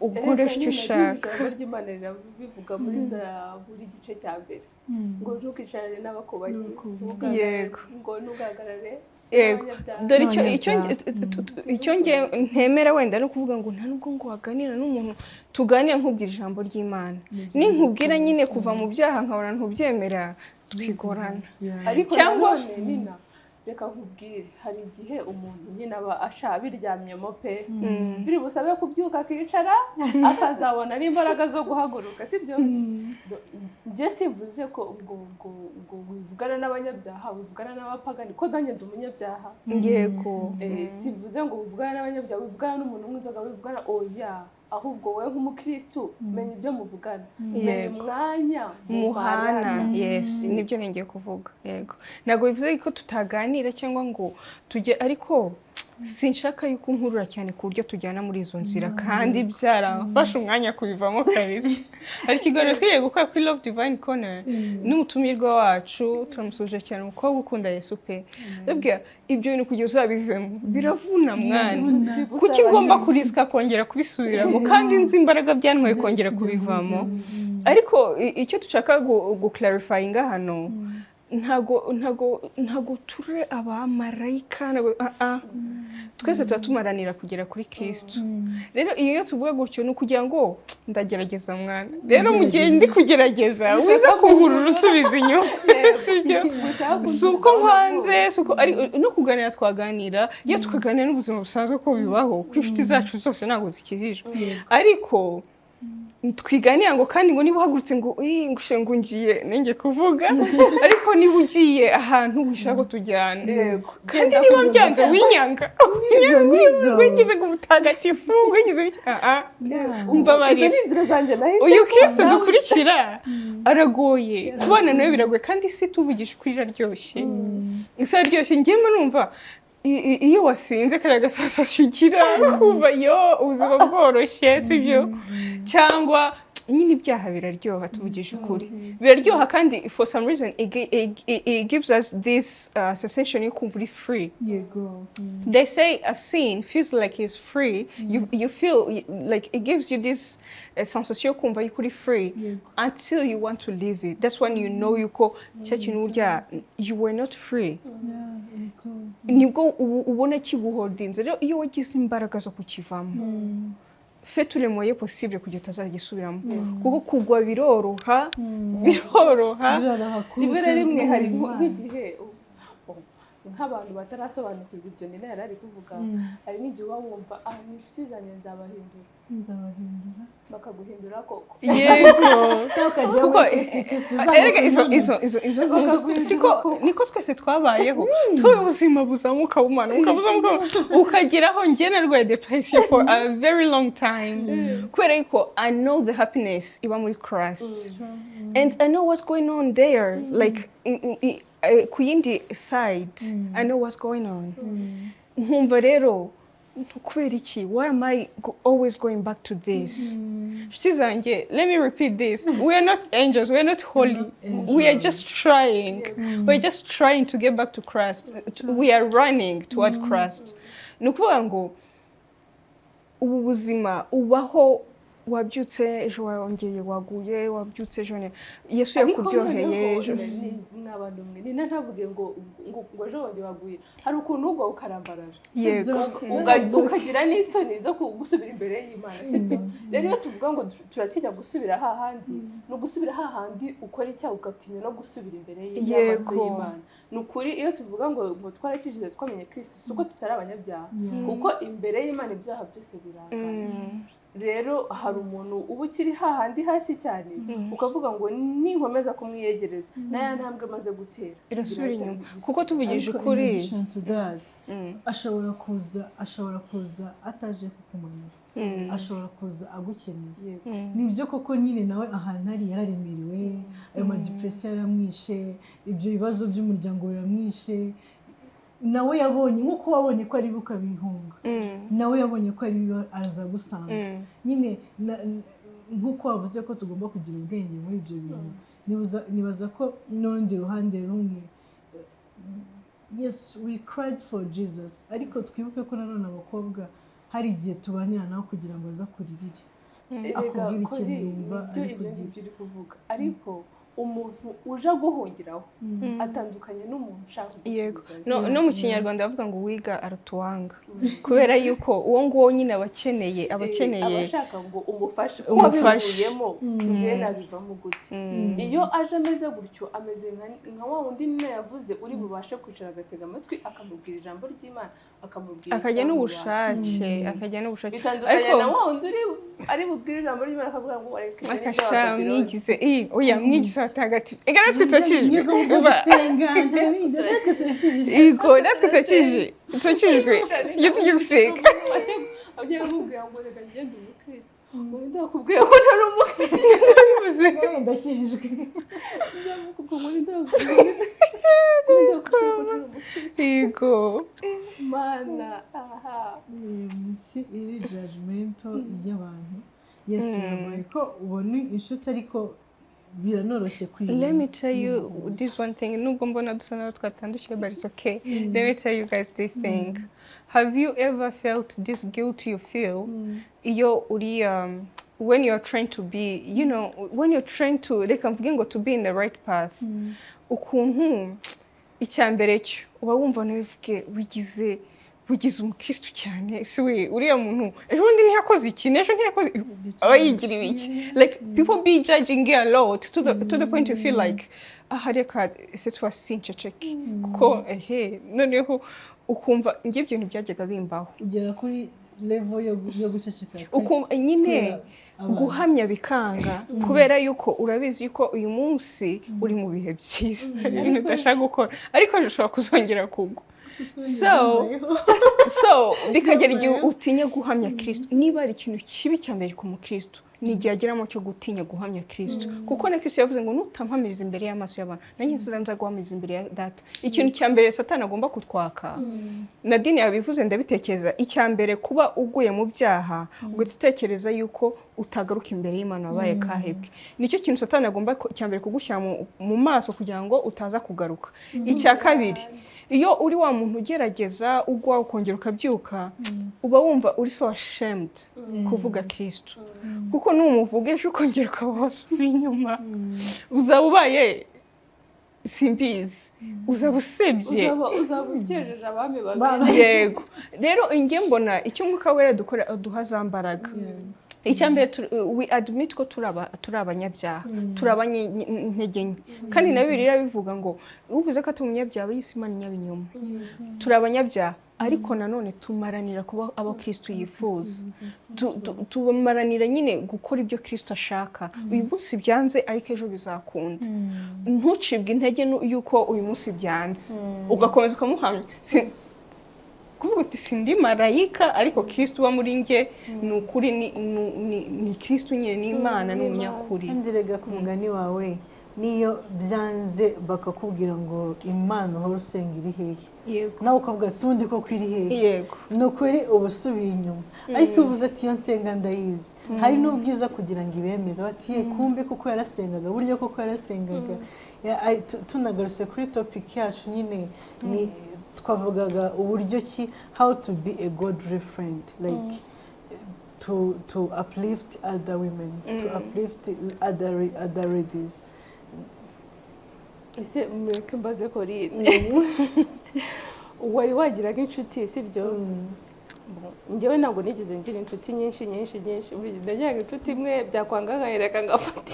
ukoresha icyo ushaka ijambo ry'Imana rirabivuga muri buri gice cya mbere ngo ntukicarane n'abakobanyi yego ngo ntugahagarare yego dore icyo ntemera wenda no kuvuga ngo nta nubwo ngo waganira n'umuntu tuganira nkubwira ijambo ry'Imana ninkubwira nyine kuva mu byaha nkabona ntubyemera twigorana cyangwa nina reka nkubwire hari igihe umuntu nyine aba biryamyemo pe biri busabe kubyuka akicara akazabona n'imbaraga zo guhaguruka sibyo njye simvuze ko ngo wivugana n'abanyabyaha wivugana n'abapagani ko nanjye ndi umunyabyaha yego simvuze ngo wivugana n'abanyabyaha wivugana n'umuntu w'inzoga wivugana oya ahubwo wowe nk'umukristo menya ibyo muvugana menya umwanya muhana yes nibyo ngiye kuvuga yego ntago bivuze ko tutaganira cyangwa ngo tujye ariko sinshaka yuko nkurura cyane ku buryo tujyana muri izo nzira kandi byarafashe umwanya kubivamo kabisa hari ikiganiro twigiye gukora kuri Love Divine Corner n'umutumirwa wacu turamusuje cyane umukobwa ukunda Yesu pe bibwira ibyo bintu kujya uzabivemo biravuna mwana kuki ngomba kuriska kongera kubisubiramo kandi nzi imbaraga byantwaye kongera kubivamo ariko icyo dushaka clarifyinga hano ntago ture abamarayika twese tumaranira kugera kuri Kristo rero iyo tuvuga gutyo no kugira ngo ndagerageza mwana rero mu gihe ndi kugerageza wiza kuhurura usubiza inyuma sibyo suko mpanze suko ari no kuganira twaganira iyo tukaganira n'ubuzima busanzwe ko bibaho ku inshuti zacu zose ntago zikijijwe ariko twiganira ngo kandi ngo niba uhagurutse ngo ngo ngiye nenge kuvuga ariko niba ugiye ahantu wishaka ko tujyana kandi niba byanze winyanga wigize ngo mutagatifu wigize umbabarira uyu Kristo dukurikira aragoye kubana nawe biragoye kandi si tuvugisha kuri raryoshye isa raryoshye ngema numva iyo wasinze kare gasasasho ugira kuva yo ubuzima bworoshye sibyo cyangwa nyine ibyaha biraryoha tuvugisha ukuri biraryoha kandi for some reason it gives us this sensation yo kumva uri free they say a sin feels like it's free you feel like it gives you this sensation yo kumva uri free until you want to leave it that's when you know yuko cyakintu urya you were not free nibwo ubona kiguholdinze rero iyo wagize imbaraga zo kukivamo faites le moyen possible kugira utazagisubiramo kuko kugwa biroroha rimwe na rimwe hari nk'igihe nk'abantu batarasobanukirwa ibyo nina yari ari kuvuga hari n'igihe uba wumva ni inshuti zanjye nzabahindura bakaguhindura koko yego kuko erega izo siko niko twese twabayeho tuwe ubuzima buzamuka bumana ukageraho njye narwaye depression for a very long time kubera yuko I know the happiness iba muri Christ and I know what's going on there like ku yindi side I know what's going on nkumva rero kubera iki why am I always going back to this nshuti zanjye let me repeat this we are not angels we are not holy we are just trying we are just trying to get back to Christ we are running toward Christ nukuvuga ngo ubu buzima ubaho wabyutse ejo wongeye waguye wabyutse ejo Yesu yakuryoheye ejo n'abantu mwe ni ntavuge ngo ejo wongeye waguye hari ukuntu ubwo ukarambarara yego ukagira n'isoni zo gusubira imbere y'Imana sibyo rero iyo tuvuga ngo turatinya gusubira hahandi no gusubira hahandi ukora icyaha ugatinya no gusubira imbere y'Imana nukuri iyo tuvuga ngo twarakijije twamenye Kristo suko tutari abanyabyaha kuko imbere y'Imana ibyaha byose biranga rero hari umuntu uba ukiri hahandi hasi cyane ukavuga ngo ninkomeza kumwiyegereza naya ntambwe maze gutera irasubira inyuma kuko tuvugije ukuri ashobora kuza ataje kukumanura ashobora kuza agukeneye nibyo koko nyine nawe ahantu ari yararemerewe ayo madepression yaramwishe ibyo bibazo by'umuryango biramwishe nawe yabonye nkuko wabonye ko ari bukabihunga nawe yabonye ko ari araza gusanga nyine nkuko wavuze ko tugomba kugira ubwenge muri ibyo bintu nibaza ko n'urundi ruhande rumwe yes we cried for Jesus ariko twibuke ko nanone abakobwa hari igihe tubanira nawe kugira ngo aza kuririre akubwira ikintu yumva ibyo uri kuvuga ariko umuntu uje guhungiraho atandukanye n'umuntu ushaka yego no mu kinyarwanda bavuga ngo wiga aratuwanga kubera yuko uwo nguwo nyine abakeneye abashaka ngo umufashe ko bivuyemo njye nabivamo gute iyo aje ameze gutyo ameze nka wa wundi nyine yavuze uri bubashe kwicara agatega amatwi akamubwira ijambo ry'Imana akamubwira akajya n'ubushake ariko na wa wundi ari bubwira ijambo ry'Imana akavuga ngo wareke akasha mwigize oya mwigize atagatifu ega natwe turakije natwe turakijwe tujye gusenga agiye kumubwira ngo reka ngende umukristo ngo ndakubwiye ko ntari umukristo ndabivuze ndakijijwe yego mana si iri judgmental y'abantu yes birabaye ko ubona inshuti ariko biranoroshye kwiga. Let me tell you this one thing. Nubwo mbona dusa naho twatandukiye but it's okay. Let me tell you guys this thing. Have you ever felt this guilt you feel iyo uri when you're trying to be, you know, when you're trying to like mvuge ngo to be in the right path. Ukuntu icyambere cyo uba wumva n'ivuge wigize umukristo cyane si we uriya muntu ejo ndi ntiyakoze ikintu ejo ntiyakoze aba yigiriwe iki like people be judging a lot to the point you feel like reka ese twasincheceke kuko noneho ukumva ngiye ibintu byajyaga bimbaho ugera kuri level yo guceceka nyine guhamya bikanga kubera yuko urabizi yuko uyu munsi uri mu bihe byiza ibintu udashaka gukora ariko ushobora kuzongera kugwa so bikagera igihe utinya guhamya Kristo niba ari ikintu kibi cyambere ku mukristo ni igihe ageramo cyo gutinya guhamya Kristo kuko na Kristo yavuze ngo nutampamiriza imbere y'amaso y'abantu nanjye nza guhamiriza imbere ya data ikintu cyambere satani agomba kutwaka na dini yabivuze ndabitekereza icyambere kuba uguye mu byaha ugatekereza yuko utagaruka imbere y'Imana wabaye kahebwe nicyo kintu satani agomba cyambere kugushyira mu maso kugira ngo utaza kugaruka icya kabiri iyo uri wa muntu ugerageza ugwa ukongera ukabyuka uba wumva uri so ashamed kuvuga Kristo kuko numuvugesha ukongera ukabasubira inyuma uzaba ubaye simbizi uzaba usebye uzaba ugejeje abami babiri yego rero inge mbona icyo mwuka wera dukora duhazambaraga icyambere we admit ko turi abanyabyaha turi abanyantege nke kandi na Bibiliya bivuga ngo uvuze ko atari umunyabyaha yise Imana nyabinyoma turi abanyabyaha ariko nanone tumaranira kuba abo Kristo yifuza tumaranira nyine gukora ibyo Kristo ashaka uyu munsi byanze ariko ejo bizakunda ntucibwe intege yuko uyu munsi byanze ugakomeza ukamuhamya kuvuga uti sindi marayika ariko Kristo uba muri nge nukuri ni Kristo nyine ni Imana n'umunyakuri ndirega ku mugani wawe niyo byanze bakakubwira ngo Imana uhora usenga iri hehe yego nawe ukavuga sibundi ko kwiri hehe yego nukuri ubusubira inyuma ariko uvuze ati yo nsenga ndayizi hari n'ubwiza kugira ngo ibemeze bati kumbe kuko yarasengaga buryo kuko yarasengaga tunagarutse kuri topic yacu nyine ni twavugaga uburyo ki how to be a godly friend like to uplift other women to uplift other ladies ese mureke mbaze ko wari wagiraga inshuti sibyo njyewe ntabwo nigeze ngira inshuti nyinshi ndagiraga inshuti imwe byakwanga reka ngafata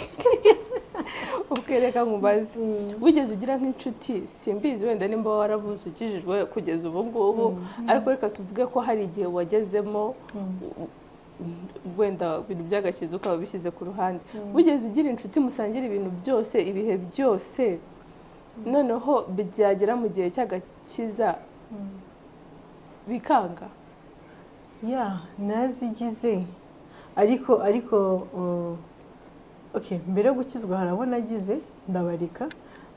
ukereka nkubaze wigeze ugira nk'inshuti simbizi wenda nimba waravuze ukijijwe kugeza ubu ngubu ariko reka tuvuge ko hari igihe wagezemo wenda ibintu by'agakiza ukaba bishyize ku ruhande wigeze ugira inshuti musangira ibintu byose ibihe byose noneho byagera mu gihe cy'agakiza bikanga nazigize ariko okay mbere yo gukizwa harabona agize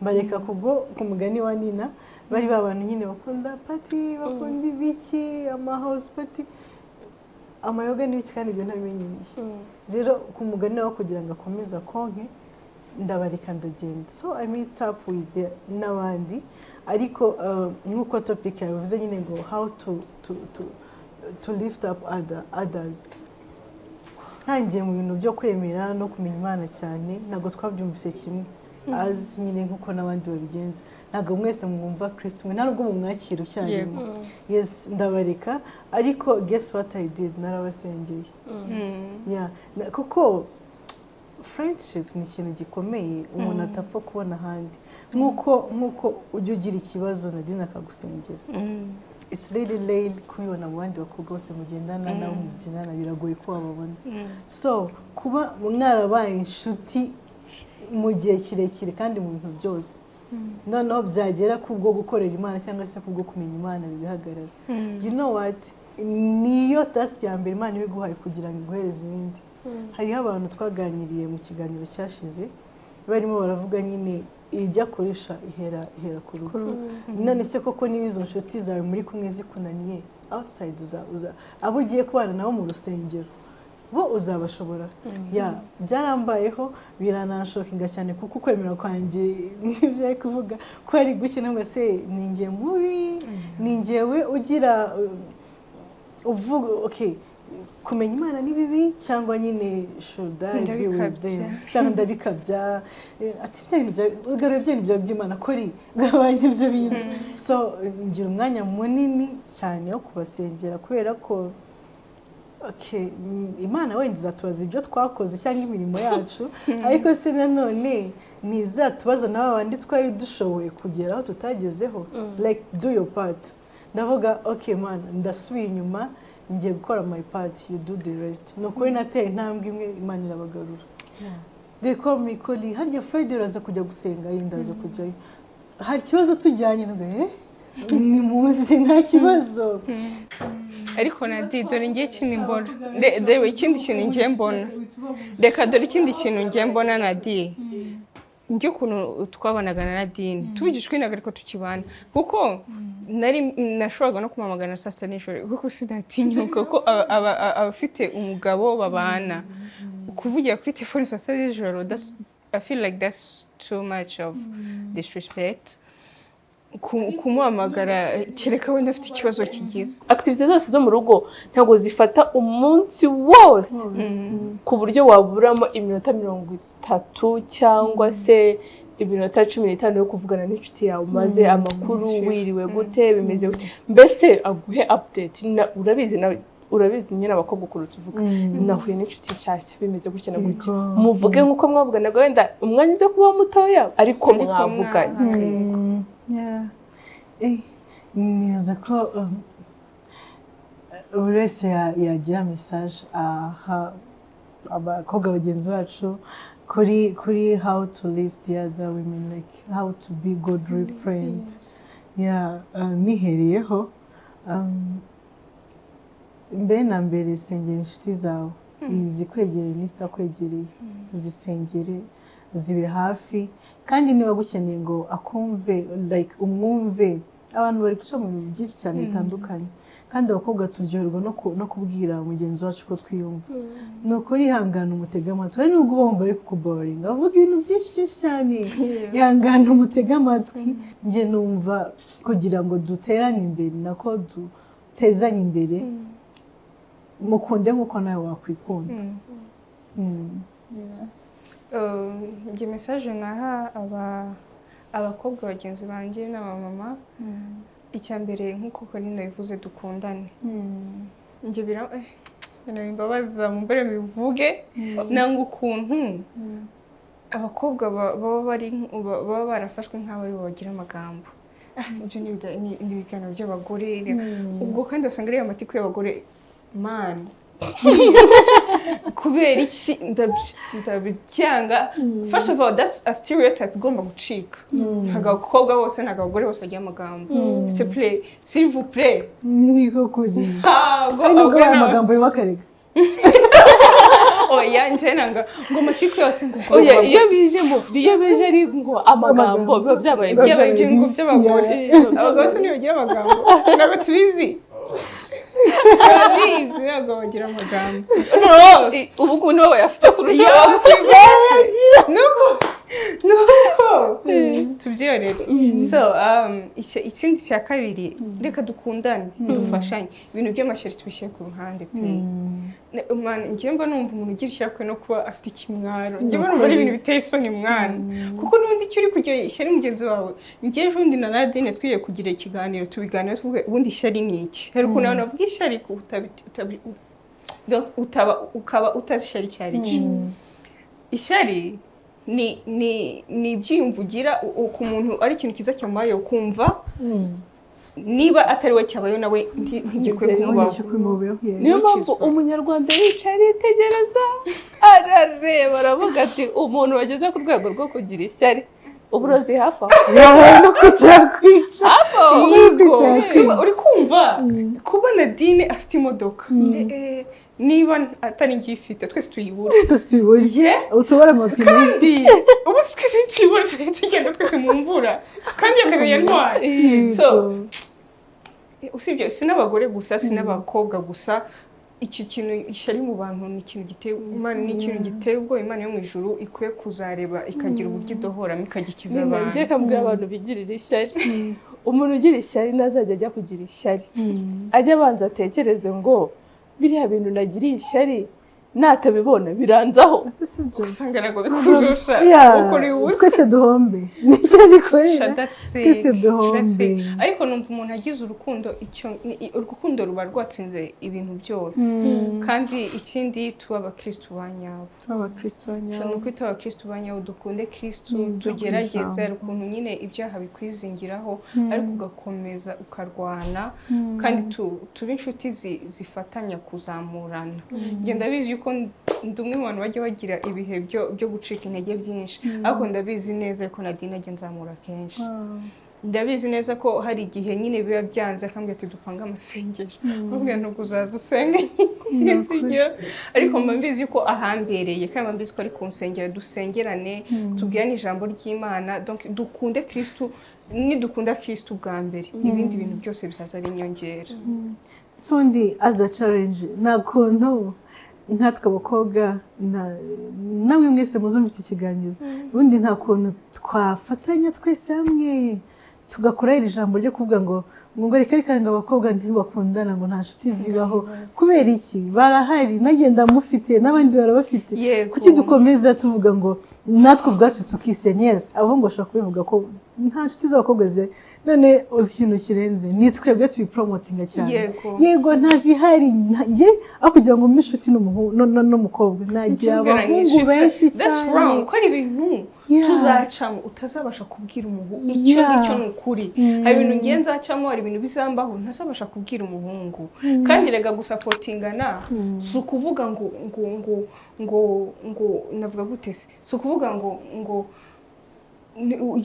mbareka kubwo ku mugani wa Nina bari babantu nyine bakunda party bakunda ibiki ama house party amayoga n'ibiki kandi ibyo ntabimenyeye rero ku mugani wo kugira ngo akomeza konke ndabareka ndagenda so I meet up with n'abandi ariko nk'uko topic yabivuze nyine ngo how to lift up others. Ntangiye mu bintu byo kwemera no kumenya Imana cyane ntabwo twabyumvise kimwe azi nyine nk'uko n'abandi babigenza. Ntabwo mwese mwumva Kristo mwe ntabwo mumwakira cyane. Yes, ndabareka ariko guess what I did, narabasengeye. Yeah, kuko friendship ni ikintu gikomeye umuntu atapfa kubona ahandi. Nk'uko ujya ugira ikibazo Nadine akagusengera. It's really kubibona mu bandi bakobwa bose mugendana nabo mubyinana biragoye ko wababona. So kuba mwarabaye inshuti mu gihe kirekire kandi mu bintu byose noneho byagera kubwo gukorera Imana cyangwa se kubwo kumenya Imana bigahagarara. You know what, niyo task ya mbere Imana ibiguhaye kugira ngo iguhereze ibindi. Hariho abantu twaganiriye mu kiganiro cyashize barimo baravuga nyine ijya koresha ihera ku rugo. None se koko niba izo nshuti zawe muri kumwe zikunaniye outside uza abo ugiye kubana nabo mu rusengero bo uzabashobora. Byarambayeho biranashokinga cyane kuko kwemera kwanjye nibyo ari kuvuga ko ari gukina ngo se ninjye mubi ninjyewe ugira uvuga okay kumenya Imana ni bibi cyangwa nyine should I be with them cyangwa ndabikabya ati ibyo by'Imana kori gabanye ibyo bintu. So ngira umwanya munini cyane wo kubasengera kubera ko okay Imana wenda izatubaza ibyo twakoze cyangwa imirimo yacu ariko se nanone nizatubaza nabo bandi twari dushoboye kugera aho tutagezeho. Like do your part. Ndavuga okay man ndasubiye inyuma ngiye gukora my part, you do the rest. Nukuri nateye intambwe imwe Imana irabagarura. They call me Koli, harya Friday uraza kujya gusenga yindaza kujyayo. Hari ikibazo tujyanye ngo ni muzi nta kibazo. Ariko Nadine dore ngiye ikindi mbona. Dewe ikindi kintu ngiye mbona. Reka dore ikindi kintu ngiye mbona Nadine. Ngiye ukuntu twabanaga na Nadine. Tuvugishwe inagariko tukibana. Kuko nashoboraga no kumamagana saa sita nijoro kuko sinatinyuka ko abafite umugabo babana kuvugira kuri telefone saa sita nijoro. I feel like that's too much of disrespect. Kumuhamagara kereka wenda afite ikibazo kigize. Activities zose zo mu rugo ntago zifata umunsi wose ku buryo waburamo iminota 30 cyangwa se iminota 15 yo kuvugana n'inshuti yawe maze amakuru wiriwe gute bimeze mbese aguhe update. Urabizi nyine abakobwa kurutse uvuga nahuye n'inshuti cyashya bimeze gutya na gutya muvuge nkuko mwavuganaga wenda umwanya uze kuba mutoya ariko mwavuganye. Nibaza ko buri wese yagira message abakobwa bagenzi bacu kuri how to live the other women, like how to be good friends. Nihereyeho mbere na mbere sengera inshuti zawe izikwegereye n'izikwegereye zisengere zibe hafi kandi niba gukeneye ngo akumve like umwumve. Abantu bari guca mu bintu byinshi cyane bitandukanye kandi abakobwa turyoherwa no kubwira mugenzi wacu ko twiyumva. Nuko ihangana umutega amatwi ari nubwo bumva ari kukuboringa avuga ibintu byinshi cyane. Ihangana umutega amatwi nge numva kugira ngo duterane imbere nako dutezanye imbere mukunde nkuko nawe wakwikunda. Nge message naha abakobwa bagenzi banjye n'abamama icyambere nkuko Kolina bivuze dukundane. Nge imbabaza mumbere bivuge nanga ukuntu abakobwa baba barafashwe nk'aho ari bagira amagambo. Ibyo ni ibiganiro by'abagore ubwo kandi usanga ari amatiko y'abagore man kubera iki ndabicyanga. First of all, that's a stereotype igomba gucika. Abakobwa bose n'abagore bose bagira amagambo. S'il vous plaît. Niko kuri. Abagore amagambo y'abakarega. Oya njenanga ngo amatiko yose ngo oya iyo bije ari ngo amagambo biba byabaye ngo by'abagore. Abagabo se nibagira amagambo nabo tubizi. Turabizi ntabwo bagira amagambo. Ubu niwe wayafite kurusha nuko tubyorere. So ikindi cya kabiri reka dukundane dufashanye ibintu by'amashyari tubishyire ku ruhande pe. Njye mba numva umuntu ugira ishyari no kuba afite ikimwaro, njye mba numva ari ibintu biteye isoni mwana, kuko n'ubundi icyo uri kugira ishyari mugenzi wawe. Njye ejo bundi na Nadine twiye kugira ikiganiro tubiganira tuvuge ubundi ishyari ni iki. Hari ukuntu abantu bavuga ishyari ukaba utazi ishyari cyari cyo. Ishyari ni ibyiyumvo ugira ku muntu ari ikintu kiza cyamubayeho ukumva niba atari we cyabayeho nawe ntigikwiye kumubaho. Niyo mpamvu umunyarwanda yicaye aritegereza arareba aravuga ati umuntu wageze ku rwego rwo kugira ishyari uburozi hafi aho no kwicara kwica uri kumva kubona Nadine afite imodoka niba atari ngifite twese tuyibura utubara amapine kandi ubu twese tuyibura tugenda twese mu mvura kandi yameze yantwari. So usibye sinabagore gusa sinabakobwa gusa iki kintu ishyari mu bantu ni ikintu giteye Imana, ni ikintu giteye ubwo Imana yo mu ijuru ikwiye kuzareba ikagira uburyo idohoramo ikagikiza abantu. Njye kambwira abantu bigirira ishyari, umuntu ugira ishyari nazajya ajya kugira ishyari ajya abanza atekereze ngo biriya bintu nagiriye ishyari natabibona biranzaho usanga nago bikujusha uko ni ubusa twese duhombe nicyo bikorera twese duhombe. Ariko numva umuntu agize urukundo urukundo ruba rwatsinze ibintu byose. Kandi ikindi tuba abakristo banyabo, nuko tuba abakristo banyabo dukunde Kristo tugerageze ukuntu nyine ibyaha bikwizingiraho ariko ugakomeza ukarwana kandi tuba inshuti zifatanya kuzamurana. Ngenda bizi ko ndumwe mu bantu bajya bagira ibihe byo gucika intege byinshi, ariko ndabizi neza ko Nadine ajya nzamura kenshi. Ndabizi neza ko hari igihe nyine biba byanze akambwira ati dupanga amasengesho ubwo ntugo uzaza usenge ariko mbizi ko ahambereye kandi mbizi ko ari kunsengera dusengerane tubwirane ijambo ry'Imana. Donc dukunde Kristo, ni dukunda Kristo bwa mbere ibindi bintu byose bizaza ari inyongera. Sondi aza challenge nakuntu nkatwe abakobwa namwe mwese muzumva iki kiganiro ubundi nta kuntu twafatanya twese hamwe tugakora iri jambo ryo kuvuga ngo reka abakobwa ntibakundana ngo nta nshuti zibaho. Kubera iki? Barahari, nagenda mufite n'abandi barabafite. Kuki dukomeza tuvuga ngo natwe ubwacu tukisenya? Yes, abo ngo bashaka kubivuga ko nta nshuti z'abakobwa none uzi ikintu kirenze ni twebwe tubipromotinga cyane. Yego ntazihari nge akugira ngo mwishuti n'umukobwa nagira abahungu benshi cyane. That's wrong. Ko ari ibintu tuzacamo utazabasha kubwira umuhungu icyo ngicyo n'ukuri. Hari ibintu ngenzacamo, hari ibintu bizambaho ntazabasha kubwira umuhungu. Kandi rega gusapotingana si ukuvuga ngo navuga gute se, si ukuvuga ngo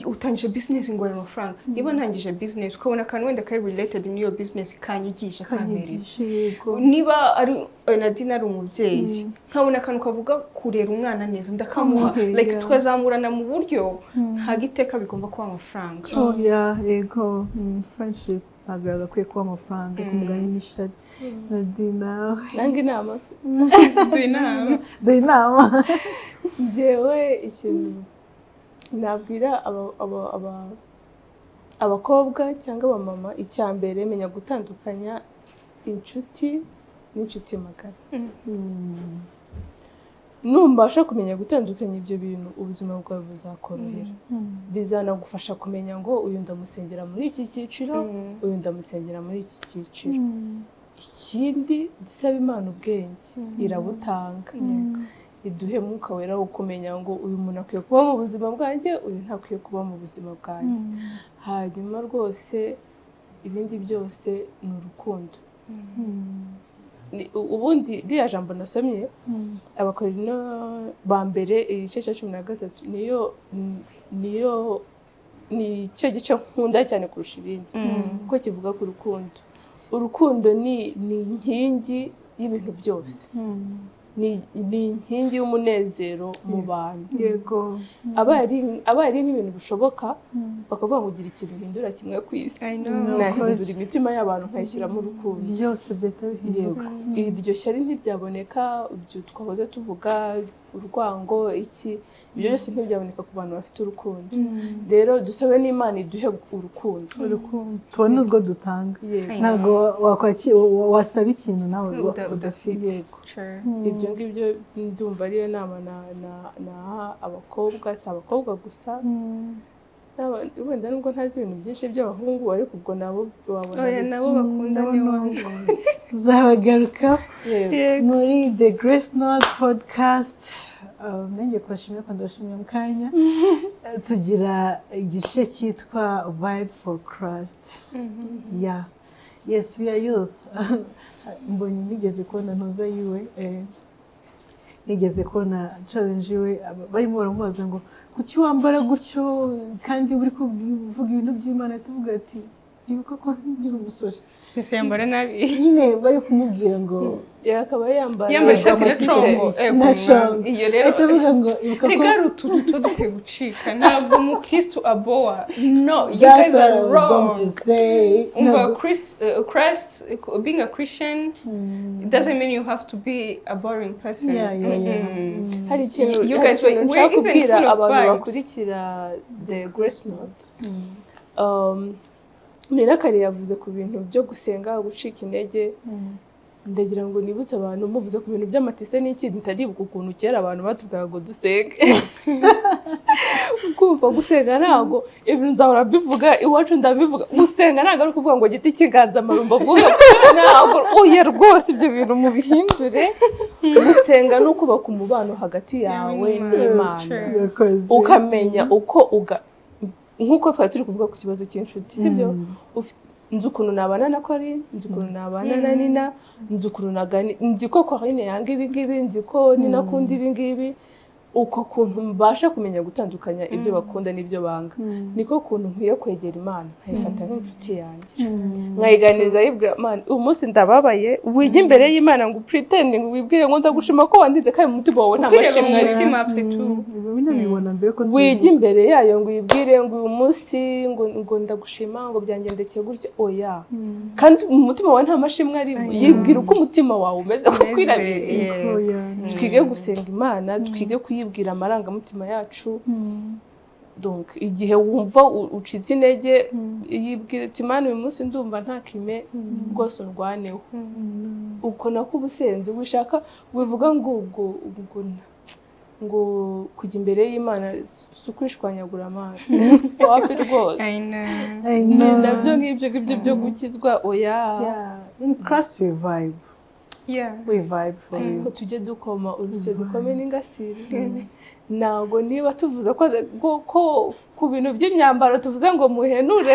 utangije business ngo amafaranga. Niba ntangije business ukabona kan wenda kari related n'iyo business kanyigisha kantereza. Niba ari Nadine ari umubyeyi nkabona kan ukavuga kurera umwana neza ndakamuha like twazamurana mu buryo nta giteka bigomba kuba amafaranga. Yego friendship ntabwo akwiye kuba amafaranga kumugana n'ishari. Nadine nange inama inama njyewe ikintu nabwira abakobwa cyangwa abamama icyambere menya gutandukanya inshuti n'inshuti magara. Numbasha kumenya gutandukanya ibyo bintu ubuzima bwawe buzakorohera. Bizanagufasha kumenya ngo uyu ndamusengera muri iki cyiciro, uyu ndamusengera muri iki cyiciro. Ikindi dusaba Imana ubwenge irabutanga. Iduhe mwuka wera wo kumenya ngo uyu muntu akwiye kuba mu buzima bwanjye, uyu ntakwiye kuba mu buzima bwanjye. Hanyuma rwose ibindi byose ni urukundo. Ubundi riya jambo nasomye abakorino ba mbere igice cya 13 niyo ni cyo gice nkunda cyane kurusha ibindi kuko kivuga ku rukundo. Urukundo ni inkingi y'ibintu byose. Ni inkingi y'umunezero mu bantu. Yego abari nk'ibintu bishoboka bakavuga ngo ugira ikintu hindura kimwe ku isi. Nahindura imitima y'abantu nkayishyiramo urukundo byose byita bihinduka. Iryo shyari ntibyaboneka ibyo twahoze tuvuga urwango iki ibyo byose ntibyaboneka ku bantu bafite urukundo rero dusabe n'Imana iduhe urukundo tubone urwo dutanga ntabwo wasaba ikintu nawe udafite ibyo ngibyo ndumva ariyo nama naha abakobwa si abakobwa gusa wenda nubwo ntazi ibintu byinshi by'abahungu ariko ubwo nabo oya nabo bakunda niwangu tuzabagaruka muri The Grace Note podcast nenge kubashimira ko ndashimira mu kanya tugira igice cyitwa Vibe for Christ yes we are youth mbonye nigeze kubona ntuza yiwe nigeze kubona challenge yiwe barimo baramubaza ngo kuki wambara gutyo kandi uri kuvuga ibintu by'Imana tuvuga ati ibuka ko ndi umusore ese yambara nabi nyine bari kumubwira ngo yakaba yambara ishati na congo iyo rero tuvuga ngo ibuka ko regara utuntu dukwiye gucika ntabwo umukristo aboa no you guys are wrong Christ being a Christian it doesn't mean you have to be a boring person hari ikintu you guys nshaka kubwira abantu bakurikira The Grace Note Mirakari yavuze ku bintu byo gusenga gucika intege ndagira ngo nibutse abantu muvuze ku bintu by'amatise n'iki bitaribuka ukuntu kera abantu batubwira ngo dusenge kumva gusenga ntago ibintu nzahora bivuga iwacu ndabivuga gusenga ntago ari kuvuga ngo giti kiganza marumba bwuga ntago oya rwose ibyo bintu mu bihindure gusenga no kubaka umubano hagati yawe n'Imana ukamenya uko nkuko twari turi kuvuga ku kibazo cy'inshuti sibyo nzi ukuntu nabana na Corinne nzi ukuntu nabana na Nina nzi ukuntu nzi ko Corinne yanga ibi ngibi nzi ko Nina akunda ibi ngibi uko kuntu mbasha kumenya gutandukanya ibyo bakunda n'ibyo banga niko kuntu nkwiye kwegera Imana nkayifata nk'inshuti yanjye nkayiganiriza yibwira Imana umunsi ndababaye wige imbere y'Imana ngo pretending wibwire ngo ndagushima ko wandinze kandi umutima wawe nta mashimwe ari umutima petu wige imbere yayo ngo yibwire ngo uyu munsi ngo ndagushima ngo byangendekeye gutya oya kandi umutima wawe nta mashimwe ari yibwira uko umutima wawe umeze ko kwirabira twige gusenga Imana twige kuyibwira amarangamutima yacu donc igihe wumva ucitse intege yibwira ati Imana uyu munsi ndumva nta kime rwose ndwaneho uko nako ubusenzi wishaka wivuga ngo kujya imbere y'Imana sukwishwanyagura amazi wapi rwose nabyo ngibyo byo gukizwa oya in Christ we vibe we vibe for you ko tujye dukoma urusyo dukome n'ingasire nago niba tuvuze ko ku bintu by'imyambaro tuvuze ngo muhenure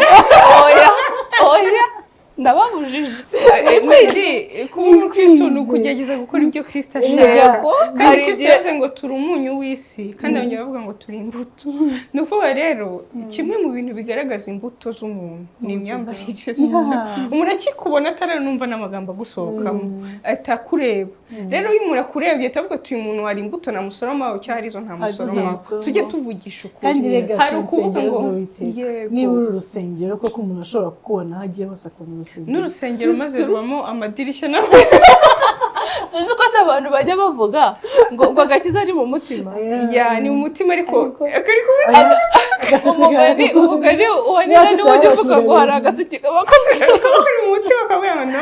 oya ndababujije kuba umukristo ni ukugerageza gukora ibyo Kristo ashaka kandi Kristo yavuze ngo turi umunyu w'isi kandi abandi bavuga ngo turi imbuto ni ukuvuga rero kimwe mu bintu bigaragaza imbuto z'umuntu ni imyambarire umuntu akikubona ataranumva n'amagambo agusohokamo atakureba rero iyo umuntu akurebye atavuga ati uyu muntu hari imbuto namusoroma cyangwa izo ntamusoroma tujye tuvugisha ukuri hari ukuvuga ngo niba uri urusengero koko umuntu ashobora kukubona hagiye hose akabona n'urusengero maze rubamo amadirishya na sinzi ko se abantu bajya bavuga ngo agakiza ari mu mutima ni mu mutima ariko umugani uwanira ni wo uvuga ngo hari agatuki kabakomeje mu mutima kavuga no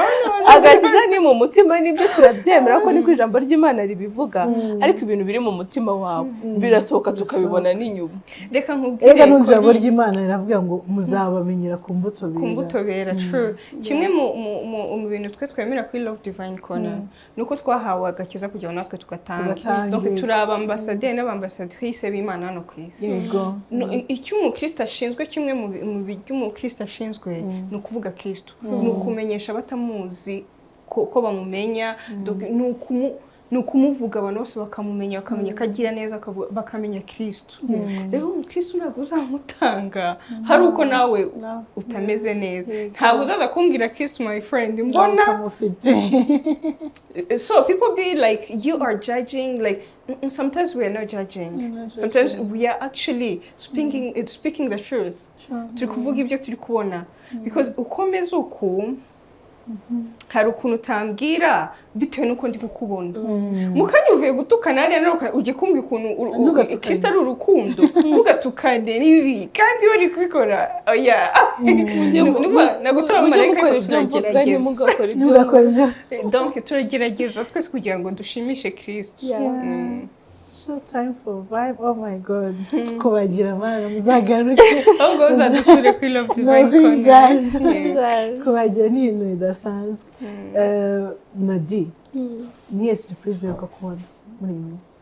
agakiza ni mu mutima nibyo turabyemera ko ni ku ijambo ry'Imana ribivuga ariko ibintu biri mu mutima wawe birasohoka tukabibona n'inyuma reka nkubwire ko ijambo ry'Imana riravuga ngo muzabamenyera ku mbuto bera true kimwe mu bintu twe twemera kuri Love Divine Corner nuko twahawe agakiza kugira ngo natwe tugatanga donc turi abambassadeurs n'abambassadrices b'Imana hano ku isi icyo umukristo ashinzwe kimwe mu bijya umukristo ashinzwe ni ukuvuga Kristo ni ukumenyesha batamuzi ko bamumenya ni ukumuvuga abantu bose bakamumenya bakamenya ko agira neza bakamenya Kristo rero umukristo ntabwo uzamutanga hari uko nawe utameze neza ntabwo uzaza kumbwira Kristo my friend mbona so people be like you are judging like sometimes we are not judging sometimes we are actually speaking the truth turi kuvuga ibyo turi kubona because ukomeza uku hari ukuntu utambwira bitewe n'uko ndi kukubona mu kanya uvuye gutukana hariya ujye kumbwira ukuntu Kristo ari urukundo ntugatukane n'ibibi kandi uri kubikora oya nagutora marayika ariko turagerageza donc turagerageza twese kugira ngo dushimishe Kristo. So time for vibe. Oh my God. Kubagira mana muzagaruke. Ahubwo uzadusure kuri Love Divine Corner. Kubagira ni ibintu bidasanzwe. Nadi. Niye surprise yo kubona muri iyi minsi.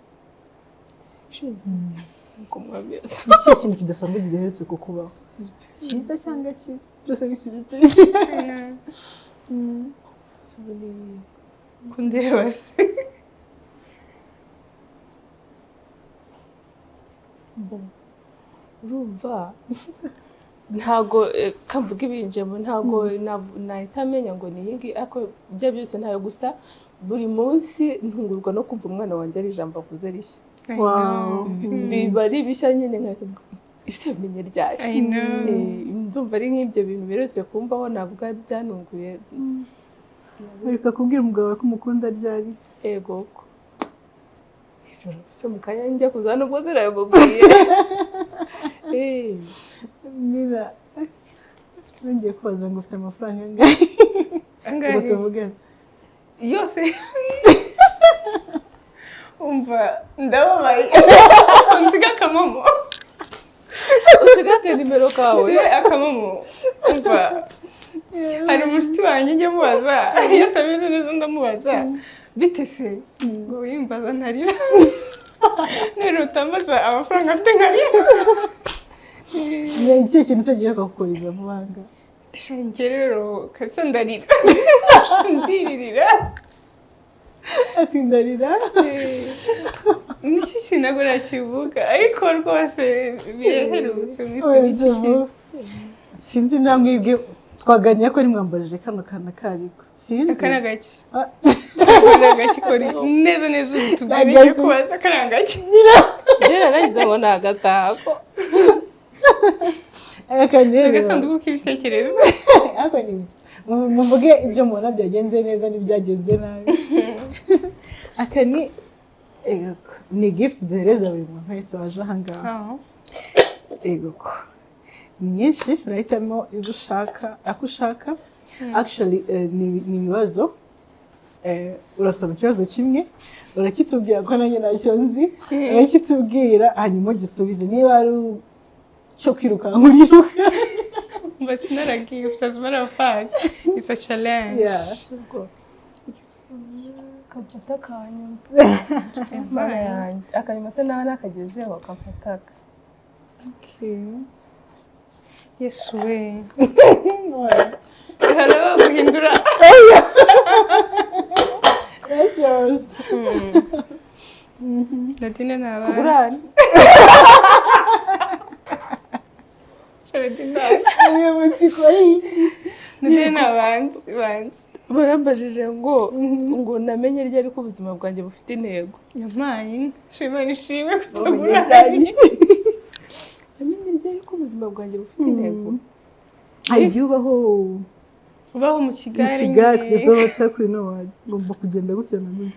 Surprise. Kumwabye. Iki kintu kidasanzwe giherutse kukubaho. Cyiza cyangwa ki? Byose ni surprise. Subiri. Kundeba. Urumva ntago kamvuga ibinjemo ntago nahita amenya ngo ni yingi ariko bya byose ntayo gusa buri munsi ntungurwa no kumva umwana wanjye ari ijambo avuze rishya. Biba ari bishya nyine nkahita ese bimenye ryari. Ndumva ari nk'ibyo bintu biretse kumbaho navuga byanunguye. Reka kubwira umugabo ko umukunda ryari. Ego se mukanya njya kuzana ubwo zirayobobwiye. Niba ngiye kubaza ngo ufite amafaranga angahe tuvugana yose umva ndababaye unsiga akamomo usiga ka nimero kawe akamomo umva hari umusiti wanjye njya mubaza iyo atameze neza ndamubaza bite se ngo wimbaza ntarira nero utambaza amafaranga afite nkarira. ni iki kintu cyagiye kukukoreza mubanga shange rero kabisa ndarira ndiririra ati ndarira niki kintu nakivuga ariko rwose bireherutse misubikishize sinzi namwibwe twaganya ko ari mwambarije kano kana kariko sinzi akana gaki akana gaki kori neza neza utugariye kubaza akana gaki rero nagize ngo nagatako akanere agasanduku k'ibitekerezo ako ni muvuge ibyo mubona byagenze neza n'ibyagenze nabi akani ni gift duhereza buri muntu wese waje aha ngaha. Ego ni nyinshi urahitamo izo ushaka ako ushaka. Actually ni ibibazo urasoma ikibazo kimwe urakitubwira ko nanjye ntacyo nzi urakitubwira hanyuma gisubize niba ari cyo kwirukanka uriruka. But sinaragiye as a matter of fact it's a challenge. Kapata kanyu mara yanjye akanyuma se nawe nakagezeho kafataka. Yesu we hano guhindura That's yours. Nadine nabanze Kurani Nadine Uyu mutsiko iki Nadine nabanze barambajije ngo namenye ryari ko ubuzima bwanjye bufite intego. Yamaye shima nishime kutaguranye namenye ryari ko ubuzima bwanjye bufite intego. Hari ubaho mu Kigali gusohotse kuri no ngomba kugenda gutya na none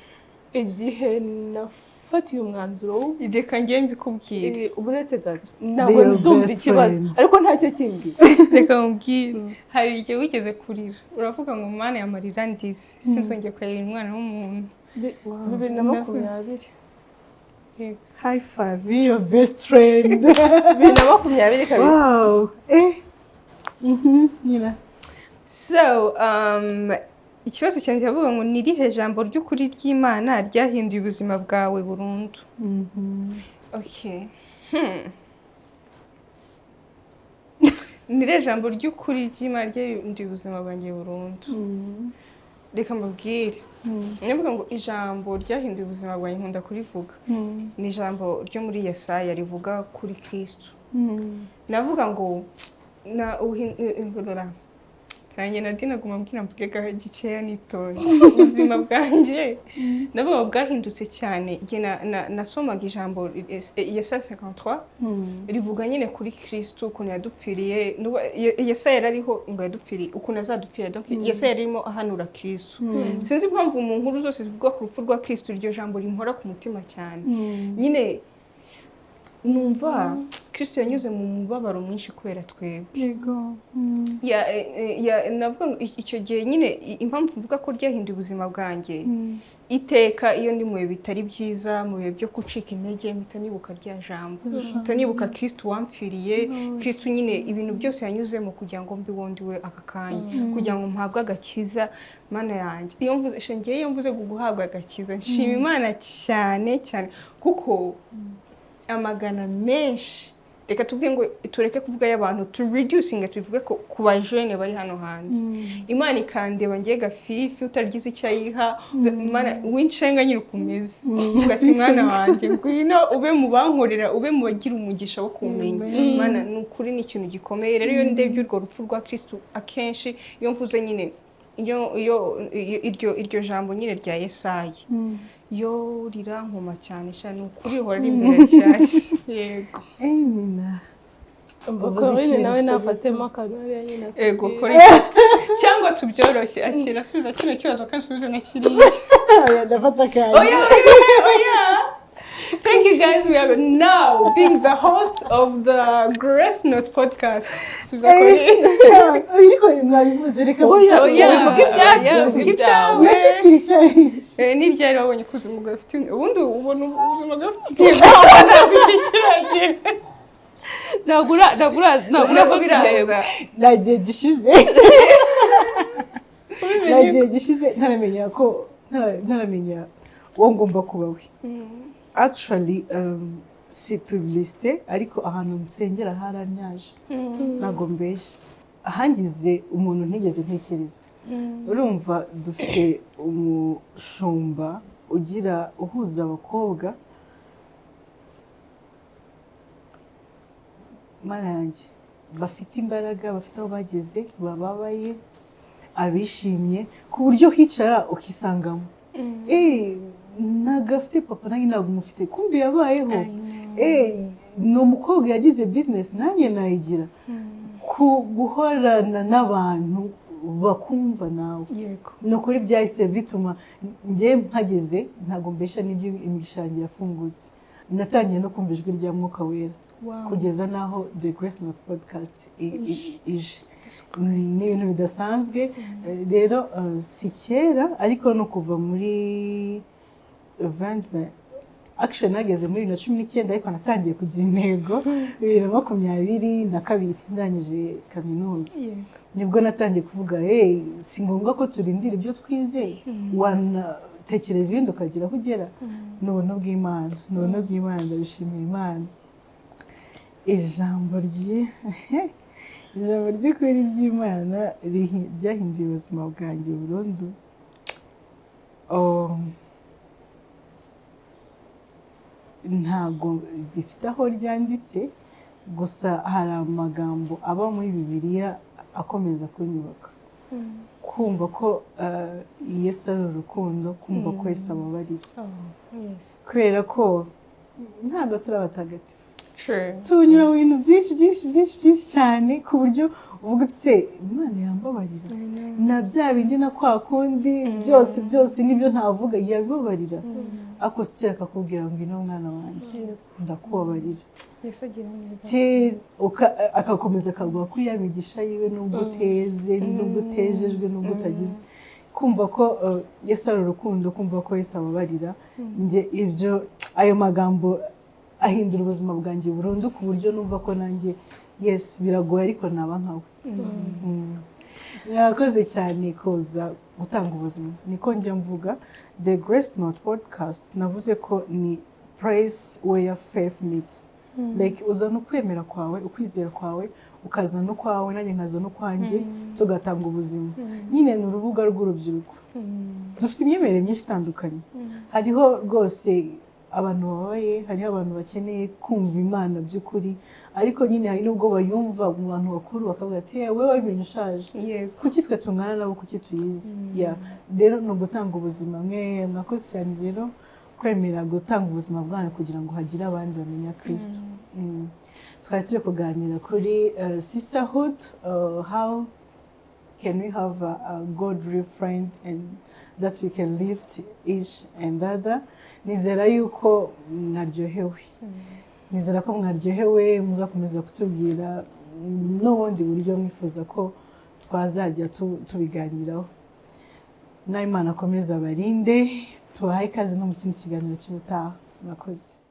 igihe nafatiye umwanzuro reka ngiye mbikubwire uburetse gato ntabwo ndumva ikibazo ariko ntacyo kimbwira. Reka mbwire hari igihe wigeze kurira uravuga ngo Mana yamarira ndize sinzongeye kurera umwana w'umuntu. 2020 high five your best friend. 2020 kabisa. Wow Nina. So ikibazo cyanjye avuga ngo nirihe jambo ry'ukuri ry'Imana ryahinduye ubuzima bwawe burundu. Okay. Nirihe jambo ry'ukuri ry'Imana ryahinduye ubuzima bwanjye burundu. Reka mbabwire ndavuga ngo ijambo ryahinduye ubuzima bwanjye nkunda kurivuga ni ijambo ryo muri Yesaya rivuga kuri Kristo. Navuga ngo Karange Nadine aguma mbwira mvuge gikeya nitonze. Ubuzima bwanjye ndavuga bwahindutse cyane. Igihe nasomaga ijambo Yesaya 53 rivuga nyine kuri Kristo ukuntu yadupfiriye. Yesaya yarariho ngo yadupfiriye ukuntu azadupfira. Donc Yesaya yarimo ahanura Kristo. Sinzi impamvu mu nkuru zose zivuga ku rupfu rwa Kristo iryo jambo rimpora ku mutima cyane. Nyine numva Kristo yanyuze mu mubabaro mwinshi kubera twebwe. Yego. Navuga ngo icyo gihe nyine impamvu mvuga ko ryahinduye ubuzima bwanjye iteka iyo ndi mu bihe bitari byiza, mu bihe byo gucika intege, mpita nibuka rya jambo, mpita nibuka Kristo wampfiriye, Kristo nyine ibintu byose yanyuzemo kugira ngo mbi wundi we aka kanya, kugira ngo mpabwe agakiza. Mana yanjye iyo mvuze guhabwa agakiza nshima Imana cyane cyane kuko amagana menshi, reka tuvuge ngo tureke kuvuga y'abantu, to reducing tuvuge ko ku bajene bari hano hanze. Imana ikandeba ngiye gafifi utagize icyayiha, Imana wincenga nyiri kumeze. Ugati mwana wanjye ngwino ube mu bankorera, ube mu bagira umugisha wo kumenya. Imana nukuri ni ikintu gikomeye. Rero iyo ndebye urwo rupfu rwa Kristo akenshi iyo mvuze nyine iryo jambo nyine rya Yesaya yo rirankoma cyane cyane ukuri hora ari imbere cyashye. Yego. Amina. Bakabine nawe nafatemo akarore nyine. Yego kora cyangwa tubyoroshye akira subiza kino kibazo kandi subiza na kiriya. Ndafata kandi. Oya. Thank you guys. We are now being the host of the Grace Note podcast. Subiza kuri. Ariko mwabivuze reka. Oya, vuga ibyawe. Ni ryari wabonye kuza umugabo afite ubundi ubona ubuzima bwafite ikiragira. Nagura biraza. Nagiye gishize ntaramenya uwo ngomba kuba we. Actually si publicité ariko ahantu nsengera haranyaje nago mbeshye ahangize umuntu ntigeze ntekereza. Urumva dufite umushumba uhuza abakobwa, Mana yanjye bafite imbaraga, bafite aho bageze, bababaye, abishimye ku buryo hicara ukisangamo. Nagafite papa nanjye ntabwo umufite, kumbi yabayeho. Ni umukobwa yagize business nanjye nayigira. Guhorana n'abantu bakumva nawe. No kuri byahise bituma ngiye mpageze ntabwo mbesha n'ibyo imishangi yafunguze. Natangiye no kumva ijwi rya Mwuka Wera kugeza naho The Grace Note podcast ije. Ni ibintu bidasanzwe rero si kera ariko no kuva muri 2020 actually nageze muri 2019 ariko natangiye kugira intego 2022 ndangije kaminuza. Nibwo natangiye kuvuga si ngombwa ko turindira ibyo twizeye, wanatekereza ibindi ukagira aho ugera. N'ubuntu bw'Imana ndabishimira Imana. Ijambo ry'ukuri ry'Imana ryahinduye ubuzima bwanjye burundu. Ntabwo rifite aho ryanditse, gusa hari amagambo aba muri Bibiliya akomeza kunyubaka. Kumva ko Yesu ari urukundo, kumva ko Yesu ababarira. Kubera ko ntabwo turi abatagatifu. Tunyura mu bintu byinshi cyane ku buryo uvuga utse Imana yambabarira. Na bya bindi na kwa kundi byose nibyo ntavuga yabibabarira. Ako sitira akakubwira ngo ino mwana wanjye ndakubabarira. Yesu agira neza. Akakomeza akaguha kuri ya migisha yiwe nubwo uteze, nubwo utejejwe, nubwo utagize. Kumva ko Yesu ari urukundo, kumva ko Yesu ababarira. Nge ibyo ayo magambo ahindura ubuzima bwanjye burundu ku buryo numva ko nanjye yes biragoye ariko naba nkawe. Yakoze cyane kuza gutanga ubuzima. Niko njya mvuga The Grace Note podcast navuze ko ni place where faith meets. Like uzana ukwemera kwawe, ukwizera kwawe, ukazana ukwawe nanjye nkazana ukwanjye tugatanga ubuzima. Nyine ni urubuga rw'urubyiruko. Dufite imyemerere myinshi itandukanye. Hariho rwose abantu babaye, hariho abantu bakeneye kumva Imana by'ukuri, ariko nyine hari n'ubwo bayumva mu bantu bakuru bakavuga ati wowe wabimenye ushaje, kuki twe tungana nabo, kuki tuyizi. Rero ni ugutanga ubuzima. Mwakoze cyane rero kwemera gutanga ubuzima bwanyu kugira ngo hagire abandi bamenya Kristo. Twari turi kuganira kuri sisterhood, how can we have a godly friend and that we can lift each and other. Nizera yuko mwaryohewe, nizera ko mwaryohewe, muzakomeza kutubwira n'ubundi buryo mwifuza ko twazajya tubiganiraho. N'Imana akomeza abarinde, tubahaye ikaze no mu kindi kiganiro cy'ubutaha. Murakoze.